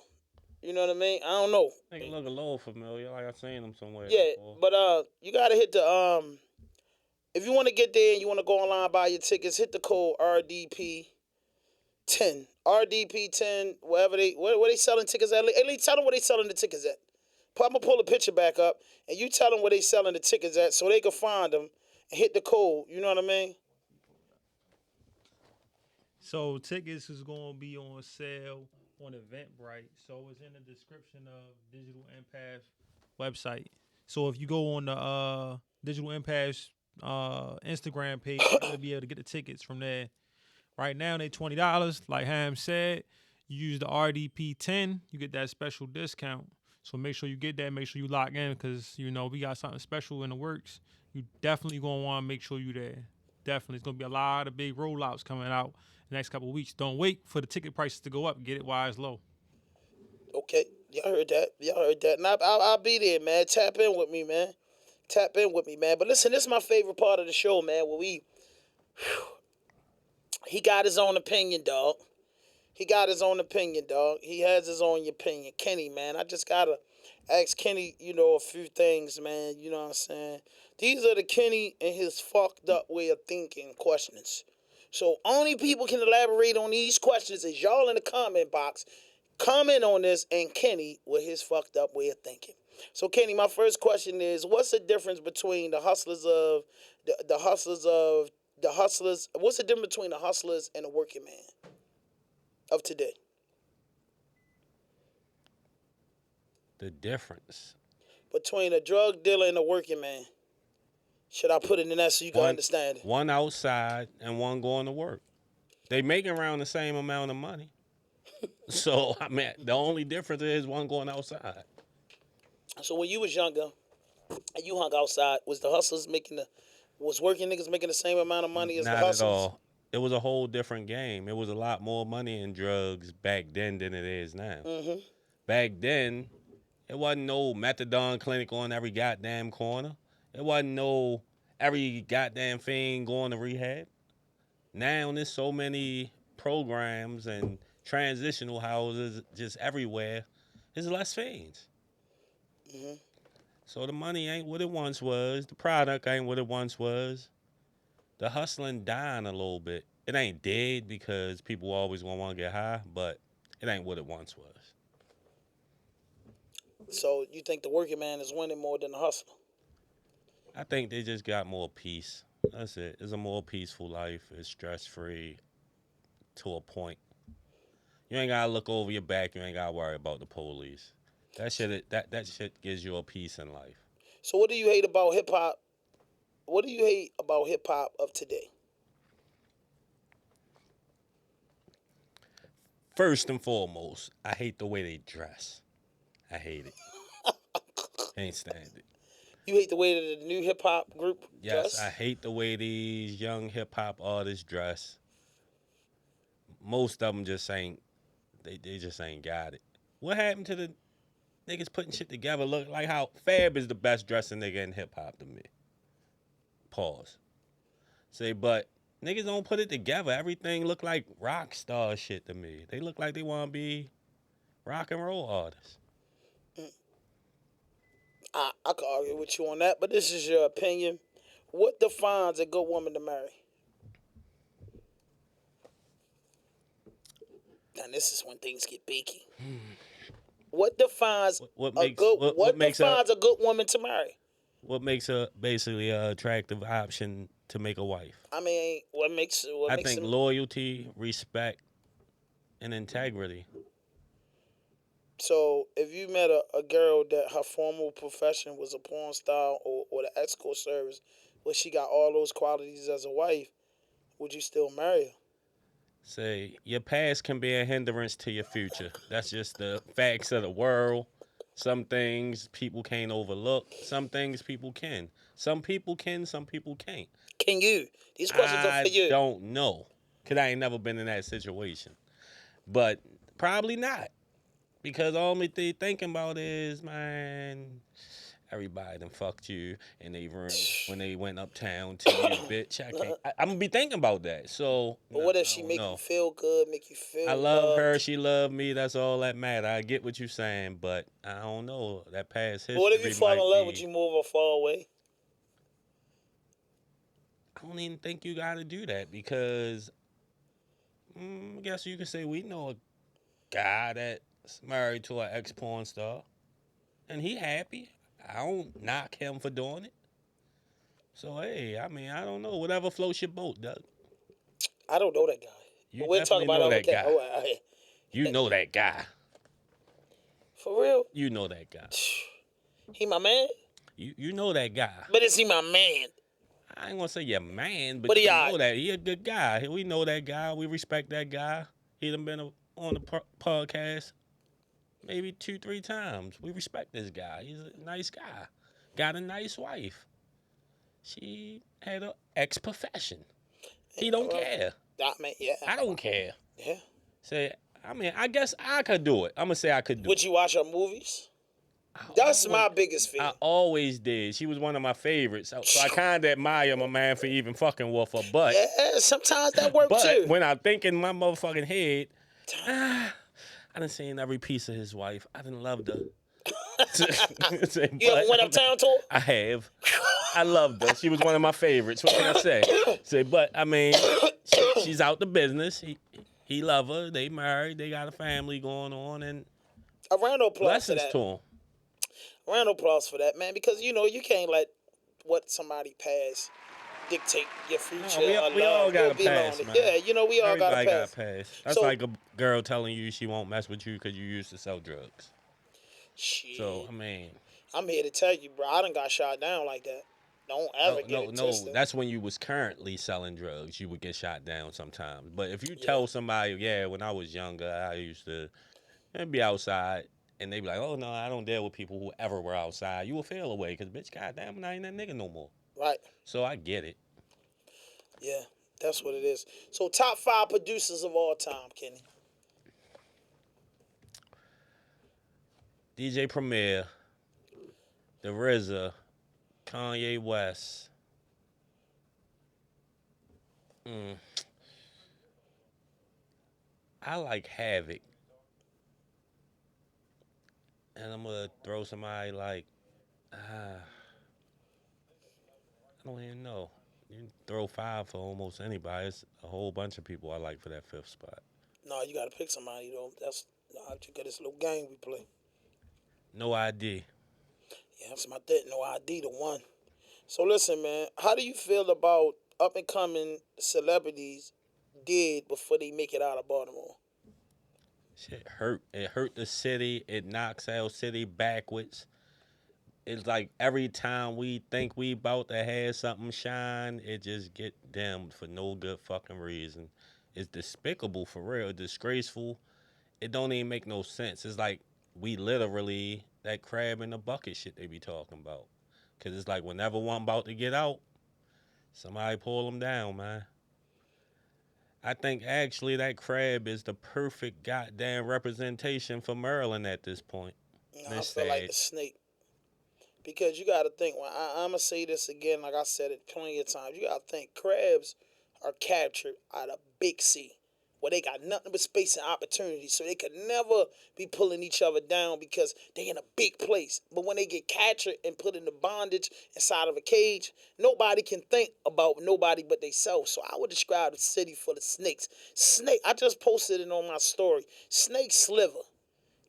You know what I mean? I don't know. They look a little familiar, like I've seen them somewhere. Yeah, before. but you gotta hit the if you want to get there and you want to go online buy your tickets, hit the code RDP10. RDP10, where they selling tickets at. Hey, Lee, tell them where they selling the tickets at. I'm going to pull the picture back up, and you tell them where they selling the tickets at so they can find them and hit the code. You know what I mean? So tickets is going to be on sale on Eventbrite. So it's in the description of Digital Empath website. So if you go on the Digital Empath Instagram page, you'll be able to get the tickets from there. Right now, they $20. Like Ham said, you use the RDP10, you get that special discount. So make sure you get that. Make sure you lock in because, you know, we got something special in the works. You definitely going to want to make sure you there. Definitely. It's going to be a lot of big rollouts coming out the next couple of weeks. Don't wait for the ticket prices to go up. Get it while it's low. Okay. Y'all heard that. And I'll be there, man. Tap in with me, man. But listen, this is my favorite part of the show, man, where he got his own opinion, dog. He got his own opinion, dog. He has his own opinion. Kenny, man, I just gotta ask Kenny, a few things, man. You know what I'm saying? These are the Kenny and his fucked up way of thinking questions. So only people can elaborate on these questions is y'all in the comment box. Comment on this and Kenny with his fucked up way of thinking. So Kenny, my first question is, what's the difference between the hustlers of the hustlers? What's the difference between the hustlers and the working man of today? The difference between a drug dealer and a working man. Should I put it in that so you can understand it? One outside and one going to work. They making around the same amount of money. So, I mean, the only difference is one going outside. So when you was younger and you hung outside, was the hustlers was working niggas making the same amount of money as the hustlers? Not at all. It was a whole different game. It was a lot more money in drugs back then than it is now. Mm-hmm. Back then, it wasn't no methadone clinic on every goddamn corner. It wasn't no every goddamn thing going to rehab. Now there's so many programs and transitional houses just everywhere. There's less fiends. Mm-hmm. So the money ain't what it once was. The product ain't what it once was. The hustling dying a little bit. It ain't dead because people always gonna want to get high, but it ain't what it once was. So you think the working man is winning more than the hustler? I think they just got more peace. That's it. It's a more peaceful life. It's stress-free to a point. You ain't got to look over your back. You ain't got to worry about the police. That shit gives you a peace in life. So what do you hate about hip-hop? What do you hate about hip-hop of today? First and foremost, I hate the way they dress. I hate it. Ain't stand it. You hate the way that the new hip-hop group dress? Yes, I hate the way these young hip-hop artists dress. Most of them just ain't, they just ain't got it. What happened to the niggas putting shit together? Look like how Fab is the best dressing nigga in hip-hop to me. Pause. Say, but niggas don't put it together. Everything look like rock star shit to me. They look like they want to be rock and roll artists. I could argue with you on that, but this is your opinion. What defines a good woman to marry? And this is when things get beaky. What defines a good woman to marry? What makes a basically an attractive option to make a wife? I mean, I think loyalty, respect, and integrity. So, if you met a girl that her formal profession was a porn star or the escort service, where she got all those qualities as a wife, would you still marry her? Say, your past can be a hindrance to your future. That's just the facts of the world. Some things people can't overlook. Some things people can. Some people can, some people can't. Can you? These questions are for you. I don't know, because I ain't never been in that situation. But probably not. Because all me thinking about is, man, everybody done fucked you in their room when they went uptown to you, bitch. I'm going to be thinking about that. So, but what if she make you feel good, make you feel I love her. She loved me. That's all that matters. I get what you're saying, but I don't know. That past history. What if you fall in love? Would you move her far away? I don't even think you got to do that because I guess you could say we know a guy that's married to an ex-porn star, and he happy. I don't knock him for doing it. So, hey, I mean, I don't know. Whatever floats your boat, Doug. I don't know that guy. You definitely know that guy. You know that guy. For real? You know that guy. He my man? You know that guy. But is he my man? I ain't gonna say your man, but you know that. He a good guy. We know that guy. We respect that guy. He done been on the podcast maybe 2-3 times. We respect this guy. He's a nice guy. Got a nice wife. She had an ex-profession. He don't care. I don't care. Yeah. Say, I mean, I guess I could do it. I'm gonna say I could do it. Would you watch her movies? That's my biggest fear. I always did. She was one of my favorites. So I kind of admire my man for even fucking with her. But yeah, sometimes that works too. But when I think in my motherfucking head, I done seen every piece of his wife. I done loved her. You ever went uptown to her? I have. I loved her. She was one of my favorites. What can I say? But I mean, she's out the business. He love her. They married. They got a family going on, and a round of applause for blessings that. to him. Round of applause for that, man. Because you can't let what somebody pass dictate your future. No, we all got a pass, man. Yeah, we all got a pass. Everybody got a pass. That's like a girl telling you she won't mess with you because you used to sell drugs. Shit. So, I mean, I'm here to tell you, bro, I done got shot down like that. Don't ever get it twisted. That's when you was currently selling drugs. You would get shot down sometimes. But if you tell somebody, when I was younger, I used to be outside, and they be like, oh, no, I don't deal with people who ever were outside. You will feel away because, bitch, goddamn, I ain't that nigga no more. Right. So I get it. Yeah, that's what it is. So top 5 producers of all time, Kenny. DJ Premier, The RZA, Kanye West. I like Havoc. And I'm going to throw somebody like, I don't even know. You can throw 5 for almost anybody. It's a whole bunch of people I like for that 5th spot. No, you got to pick somebody, though. That's this little game we play. No ID. Yeah, that's my thing. No ID, the one. So listen, man. How do you feel about up-and-coming celebrities did before they make it out of Baltimore? Shit hurt. It hurt the city. It knocks our city backwards. It's like every time we think we about to have something shine, it just get dimmed for no good fucking reason. It's despicable for real. Disgraceful. It don't even make no sense. It's like we literally that crab in the bucket shit they be talking about. Because it's like whenever one about to get out, somebody pull them down, man. I think actually that crab is the perfect goddamn representation for Maryland at this point. I feel like the snake. Because you got to think, I'm going to say this again, like I said it plenty of times. You got to think crabs are captured out of big sea, where they got nothing but space and opportunity. So they could never be pulling each other down because they in a big place. But when they get captured and put into bondage inside of a cage, nobody can think about nobody but themselves. So I would describe the city full of snakes. I just posted it on my story. Snakes sliver.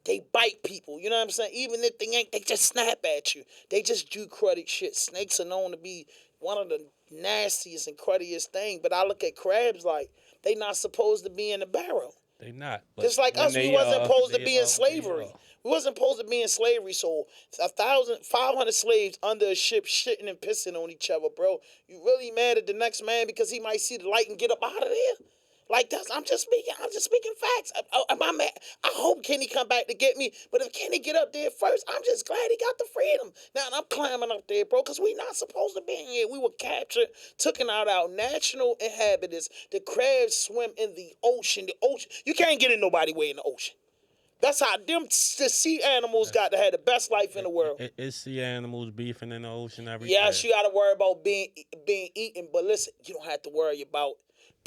They bite people, you know what I'm saying? Even if they ain't, they just snap at you. They just do cruddy shit. Snakes are known to be one of the nastiest and cruddiest thing. But I look at crabs like they not supposed to be in the barrel. They not. Just like us, we wasn't supposed to be in slavery. We wasn't supposed to be in slavery. So 500 slaves under a ship shitting and pissing on each other, bro. You really mad at the next man because he might see the light and get up out of there? Like I'm just speaking facts. Am I mad? I hope Kenny come back to get me. But if Kenny get up there first, I'm just glad he got the freedom. Now I'm climbing up there, bro, because we not supposed to be in here. We were captured, taken out our natural inhabitants. The crabs swim in the ocean. You can't get in nobody way in the ocean. That's how the sea animals got to have the best life in the world. It's sea animals beefing in the ocean every Yes, day. you got to worry about being eaten. But listen, you don't have to worry about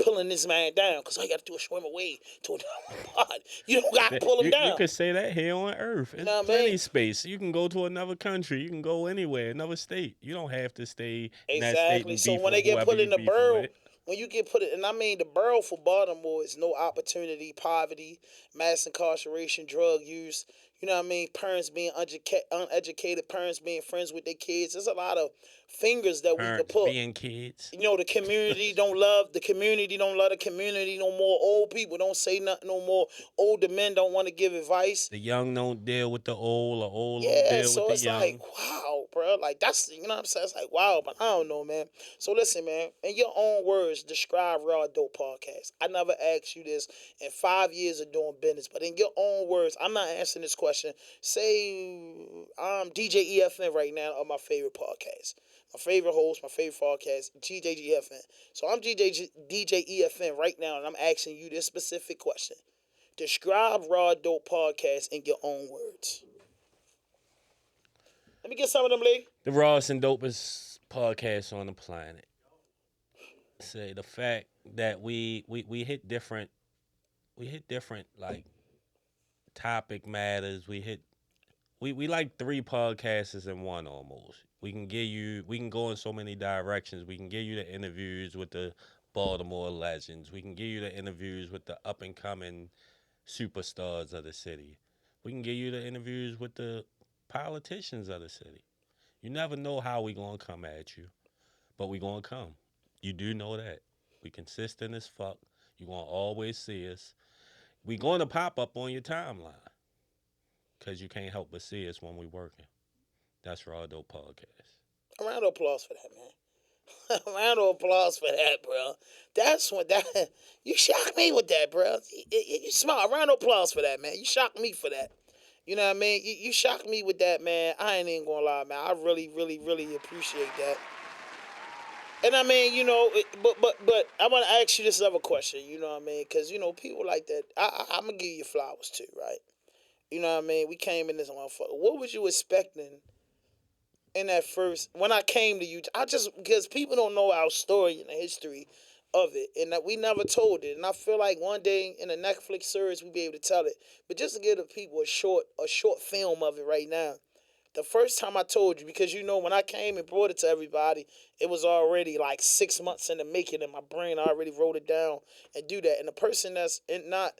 pulling this man down, because all you got to do is swim away to another pod. You don't got to pull him down. You could say that here on Earth. It's plenty space. You can go to another country. You can go anywhere, another state. You don't have to stay in that state. Exactly. So when they get put in the burrow, when you get put in, and I mean the burrow for Baltimore is no opportunity, poverty, mass incarceration, drug use. You know what I mean? Parents being uneducated, parents being friends with their kids. There's a lot of fingers that we could put. Being kids. You know, the community don't love the community no more. Old people don't say nothing no more. Older men don't want to give advice. The young don't deal with the old, or old don't deal so with the young. Yeah, so it's like, wow, bro. Like, that's, you know what I'm saying? It's like, wow, but I don't know, man. So listen, man, in your own words, describe RawDope Podcast. I never asked you this in 5 years of doing business, but in your own words, I'm not answering this question. Say I'm DJ EFN right now on my favorite podcast. My favorite host, my favorite podcast, DJ EFN. So I'm DJ EFN right now, and I'm asking you this specific question. Describe RawDope Podcast in your own words. Let me get some of them, Lee. The rawest and dopest podcast on the planet. Say the fact that we hit different hit different like topic matters. We like 3 podcasts in one almost. We can go in so many directions. We can give you the interviews with the Baltimore legends. We can give you the interviews with the up and coming superstars of the city. We can give you the interviews with the politicians of the city. You never know how we gonna come at you, but we gonna come. You do know that. We consistent as fuck. You gonna always see us. We gonna pop up on your timeline. Cause you can't help but see us when we working. That's RawDope Podcast. A round of applause for that, man. A round of applause for that, bro. That's what that you shocked me with that, bro. You smart. A round of applause for that, man. You shocked me for that. You know what I mean? You shocked me with that, man. I ain't even gonna lie, man. I really, really, really appreciate that. And I mean, you know, but I want to ask you this other question. You know what I mean? Because you know, people like that. I'm gonna give you flowers too, right? You know what I mean? We came in this motherfucker. What was you expecting in that first, when I came to you? Because people don't know our story and the history of it, and that we never told it. And I feel like one day in a Netflix series we'll be able to tell it. But just to give the people a short film of it right now. The first time I told you, because you know when I came and brought it to everybody, it was already like 6 months in the making, and my brain already wrote it down and do that. And the person that's not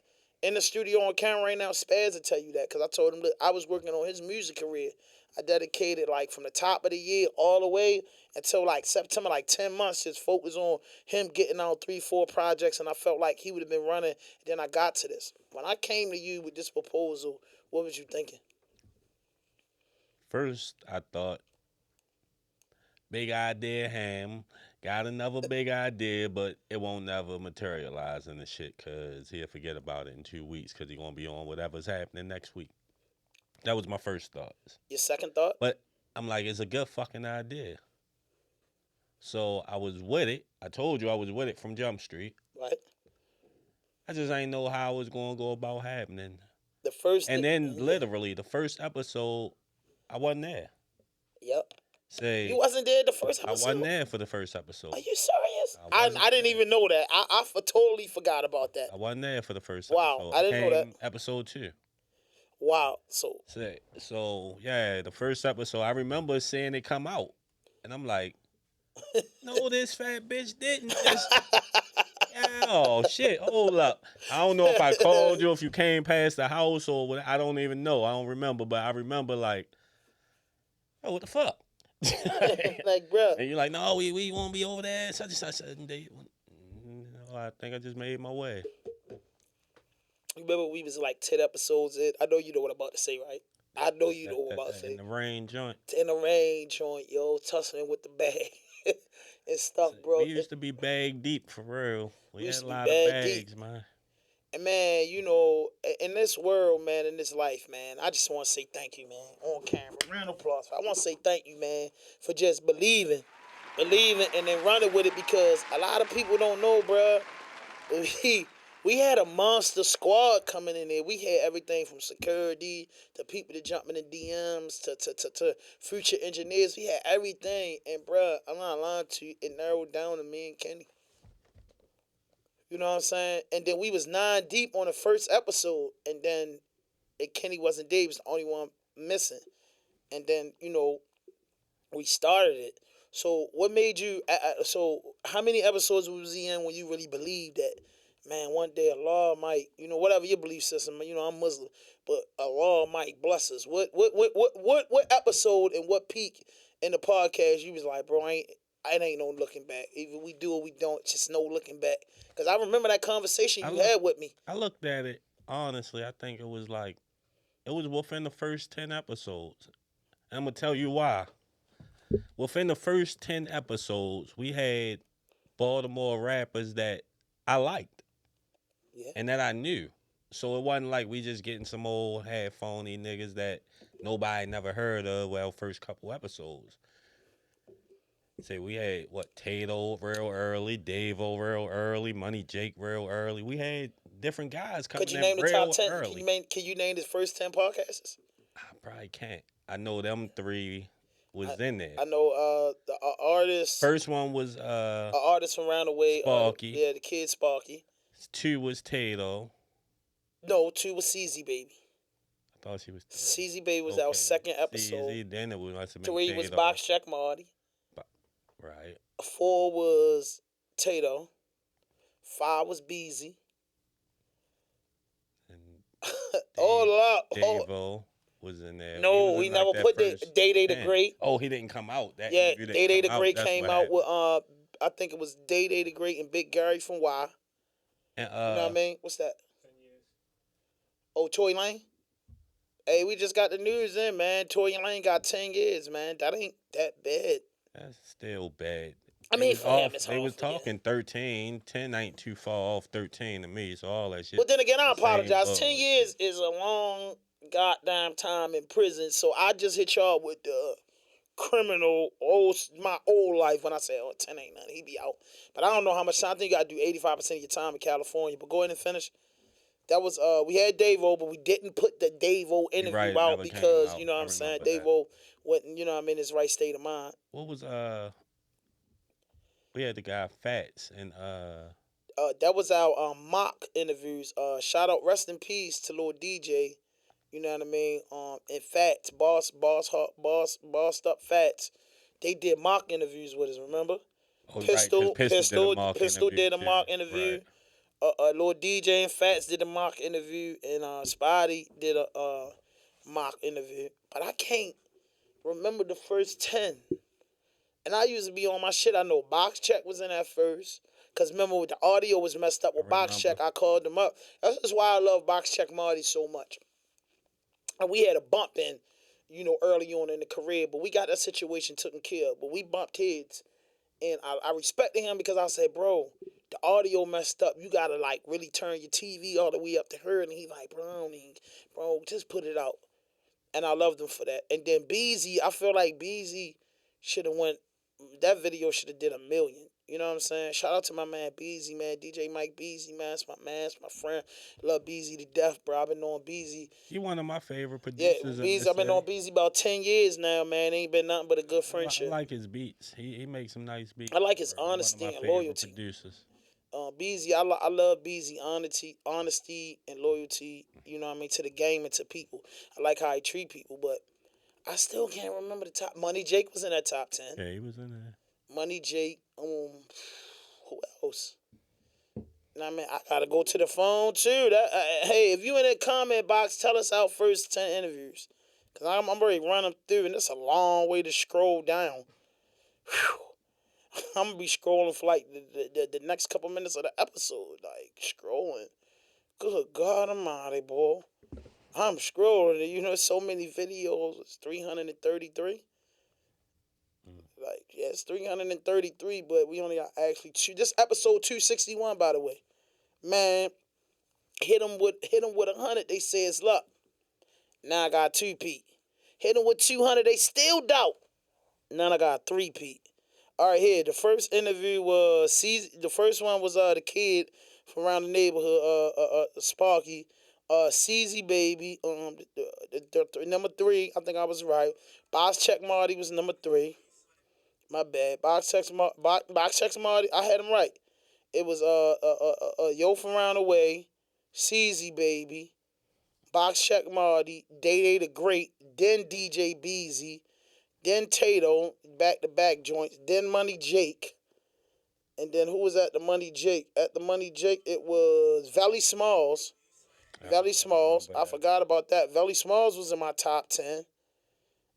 in the studio on camera right now, Spaz will tell you that, because I told him that I was working on his music career. I dedicated like from the top of the year all the way until like September, like 10 months, just focus on him getting out 3-4 projects, and I felt like he would have been running. Then I got to this. When I came to you with this proposal, what was you thinking? First, I thought, big idea, Ham. Got another big idea, but it won't never materialize in the shit because he'll forget about it in 2 weeks because he's going to be on whatever's happening next week. That was my first thought. Your second thought? But I'm like, it's a good fucking idea. So I was with it. I told you I was with it from Jump Street. Right. I just ain't know how it was going to go about happening. Then literally, the first episode, I wasn't there. Yep. Say, you wasn't there the first episode? I wasn't there for the first episode. Are you serious? I didn't even know that. I totally forgot about that. I wasn't there for the first episode. Wow, I didn't know that. Episode 2. Wow. So yeah, the first episode, I remember seeing it come out. And I'm like, no, this fat bitch didn't. Oh, shit, hold up. I don't know if I called you, if you came past the house or what. I don't even know. I don't remember. But I remember like, oh, what the fuck? Like, bro. And you're like, no, we won't be over there. Such and such a day. No, I think I just made my way. Remember we was like 10 episodes in. I know you know what I'm about to say, right? I know you know what I'm about to say. In the rain joint. In the rain joint, yo, tussling with the bag and stuff, bro. We used to be bag deep for real. We had a lot of bags, man. And man, you know, in this world, man, in this life, man, I just want to say thank you, man, on camera. Round of applause. I want to say thank you, man, for just believing, and then running with it, because a lot of people don't know, bro. We had a monster squad coming in there. We had everything from security to people that jump in the DMs to future engineers. We had everything, and bro, I'm not lying to you, it narrowed down to me and Kenny. You know what I'm saying? And then we was 9 deep on the first episode, and then Kenny wasn't there. He was the only one missing. And then, you know, we started it. So what made you, so how many episodes was he in when you really believed that, man, one day Allah might, you know, whatever your belief system, you know, I'm Muslim, but Allah might bless us. What episode and what peak in the podcast you was like, bro, it ain't no looking back. Either we do or we don't, just no looking back. Because I remember that conversation you had with me. I looked at it, honestly, I think it was within the first 10 episodes. And I'm going to tell you why. Within the first 10 episodes, we had Baltimore rappers that I liked. Yeah. And that I knew. So it wasn't like we just getting some old half phony niggas that nobody never heard of first couple episodes. Say we had Tato real early, Davo real early, Money Jake real early. We had different guys coming in real early. Could you name the top 10? Can you name the first 10 podcasts? I probably can't. I know them 3 was in there. I know the artist. First one was an artist from around the way. Sparky. Yeah, the kid Sparky. 2 was Tato. No, 2 was CZ Baby. I thought she was 3. CZ Baby was our second episode. CZ, then it must have been 3 was Tato. Box Check Marty. Right. 4 was Tato. 5 was Beezy. All up. Davo was in there. No, we never put Day Day the Great. Oh, he didn't come out. That Yeah, interview Day Day the Great That's came what out happened. with I think it was Day Day the Great and Big Gary from Y. And, you know what I mean? What's that? Oh, Tory Lane? Hey, we just got the news in, man. Tory Lane got 10 years, man. That ain't that bad. That's still bad. I mean, for him, it's They was hard, talking 13. 10 ain't too far off 13 to me, so all that shit. But then again, I the same apologize. boat. 10 years is a long goddamn time in prison, so I just hit y'all with the criminal, my old life when I say, 10 ain't nothing. He be out. But I don't know how much time. I think you got to do 85% of your time in California. But go ahead and finish. That was, we had Davo, but we didn't put the Davo interview out because, you know what I'm saying, Davo wasn't, you know what I mean, his right state of mind. What was, we had the guy Fats and, that was our mock interviews. Shout out, rest in peace to Lord DJ. You know what I mean? And Fats, bossed up Fats. They did mock interviews with us. Remember? Oh, Pistol did a mock interview. Right. Lord DJ and Fats did a mock interview, and Spotty did a mock interview. But I can't remember the first 10. And I used to be on my shit. I know Box Check was in at first. Because remember, the audio was messed up with Box Check. I called them up. That's why I love Box Check Marty so much. And we had a bump in, you know, early on in the career. But we got that situation taken care of. But we bumped heads. And I respected him because I said, bro, the audio messed up. You got to, like, really turn your TV all the way up to her. And he like, bro, just put it out. And I loved him for that. And then Beezy, I feel like Beezy should have went, that video should have did 1 million. You know what I'm saying? Shout out to my man Beezy, man. DJ Mike Beezy, man. It's my friend. Love Beezy to death, bro. I've been knowing Beezy. He one of my favorite producers. Yeah, Beezy, I've been knowing Beezy about 10 years now, man. Ain't been nothing but a good friendship. I like his beats. He makes some nice beats. I like his honesty and loyalty. Producers. Beezy, I love Beezy honesty and loyalty, you know what I mean, to the game and to people. I like how he treat people, but I still can't remember the top. Money Jake was in that top 10. Yeah, he was in there. Money Jake, who else? I mean, I gotta go to the phone too. Hey, if you in the comment box, tell us our first 10 interviews, cause I'm ready to run them through, and it's a long way to scroll down. Whew. I'm gonna be scrolling for like the next couple minutes of the episode, like scrolling. Good God Almighty, boy, I'm scrolling. You know, so many videos. It's 333. Like, yeah, it's 333, but we only got actually 2. This episode 261, by the way. Man, hit them with 100, they say it's luck. Now I got 2-peat. Hit them with 200, they still doubt. Now I got 3-peat. All right, here, the first interview was, the first one was the kid from around the neighborhood, Sparky. CZ Baby, the number 3, I think I was right. Box Check Marty was number 3. My bad. Box Check Marty, I had him right. It was Yo from Round the Way, CZ Baby, Box Check Marty, Day Day the Great, then DJ Beezy, then Tato, back-to-back joints, then Money Jake. And then who was at the Money Jake? At the Money Jake, it was Valley Smalls. I forgot about that. Valley Smalls was in my top 10.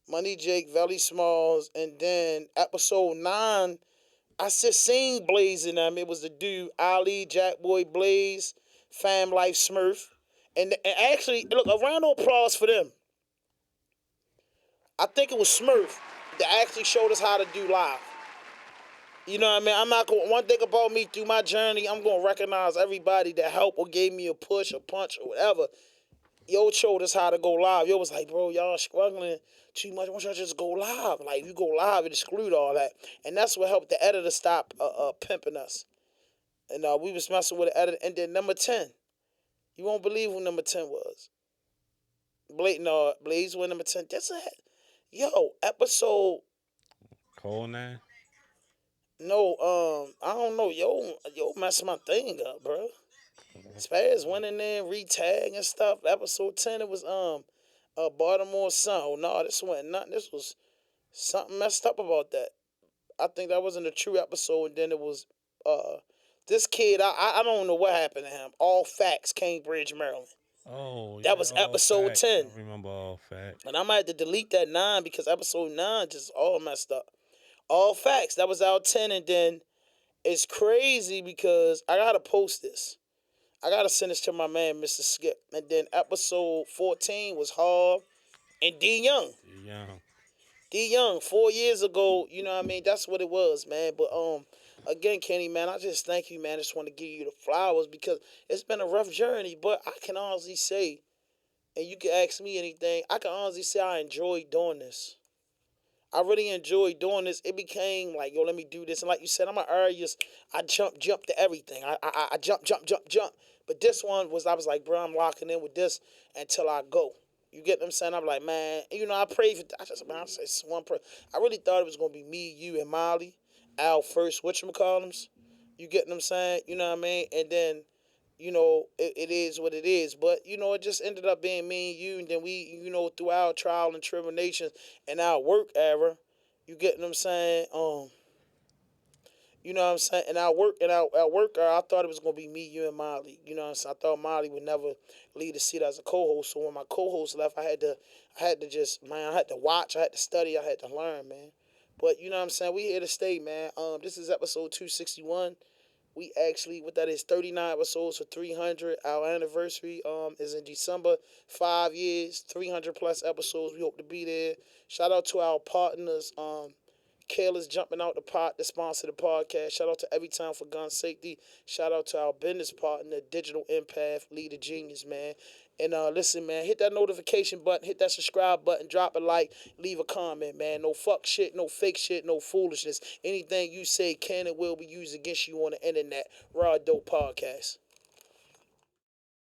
Money Jake, Valley Smalls, and then episode 9, I just seen Blaze in them. It was the dude, Ali, Jackboy Blaze, Fam Life Smurf. And actually, look, a round of applause for them. I think it was Smurf that actually showed us how to do live. You know what I mean? I'm not going, one thing about me through my journey, I'm going to recognize everybody that helped or gave me a push, a punch, or whatever. Yo showed us how to go live. Yo was like, bro, y'all struggling too much. Why don't y'all just go live? Like, you go live, it exclude all that. And that's what helped the editor stop pimping us. And we was messing with the editor. And then number 10. You won't believe who number 10 was. Blaze was number 10. That's it. Yo, episode... Cole 9? No, I don't know. Yo messed my thing up, bro. Spaz went in there and re-tag and stuff. Episode 10, it was Baltimore Sun. Oh no, this wasn't nothing. This was something messed up about that. I think that wasn't a true episode, and then it was this kid, I don't know what happened to him. All Facts, Cambridge, Maryland. Oh, That was episode facts. 10. I remember all facts. And I might have to delete that 9 because episode 9 just all messed up. All Facts, that was out 10, and then it's crazy because I gotta post this. I gotta send this to my man, Mr. Skip. And then episode 14 was Hall and D Young. D Young, 4 years ago, you know what I mean? That's what it was, man. But again, Kenny, man, I just thank you, man. I just want to give you the flowers because it's been a rough journey. But I can honestly say, and you can ask me anything, I can honestly say I enjoyed doing this. I really enjoyed doing this. It became like, yo, let me do this. And like you said, I'm an Arius. I jump to everything. I jump. But this one was, I was like, bro, I'm locking in with this until I go. You get what I'm saying? I'm like, man, you know, I prayed for, I said one prayer. I really thought it was going to be me, you, and Molly, Al first, whatchamacallums. You get what I'm saying? You know what I mean? And then, you know, it is what it is. But, you know, it just ended up being me and you. And then we, you know, through our trial and tribulations and our work era, you get what I'm saying? You know what I'm saying? And our work era, I thought it was going to be me, you, and Molly. You know what I'm saying? I thought Molly would never leave the seat as a co-host. So when my co-host left, I had to just, man, I had to watch, I had to study, I had to learn, man. But, you know what I'm saying? We here to stay, man. This is episode 261. We actually, what that is, 39 episodes for 300. Our anniversary is in December. 5 years, 300 plus episodes. We hope to be there. Shout out to our partners, Kayla's Jumping Out the Pot, to sponsor the podcast. Shout out to Every Time for Gun Safety. Shout out to our business partner, Digital Empath, Leader Genius, man. And listen, man, hit that notification button, hit that subscribe button, drop a like, leave a comment, man. No fuck shit, no fake shit, no foolishness. Anything you say can and will be used against you on the internet. RawDope Podcast.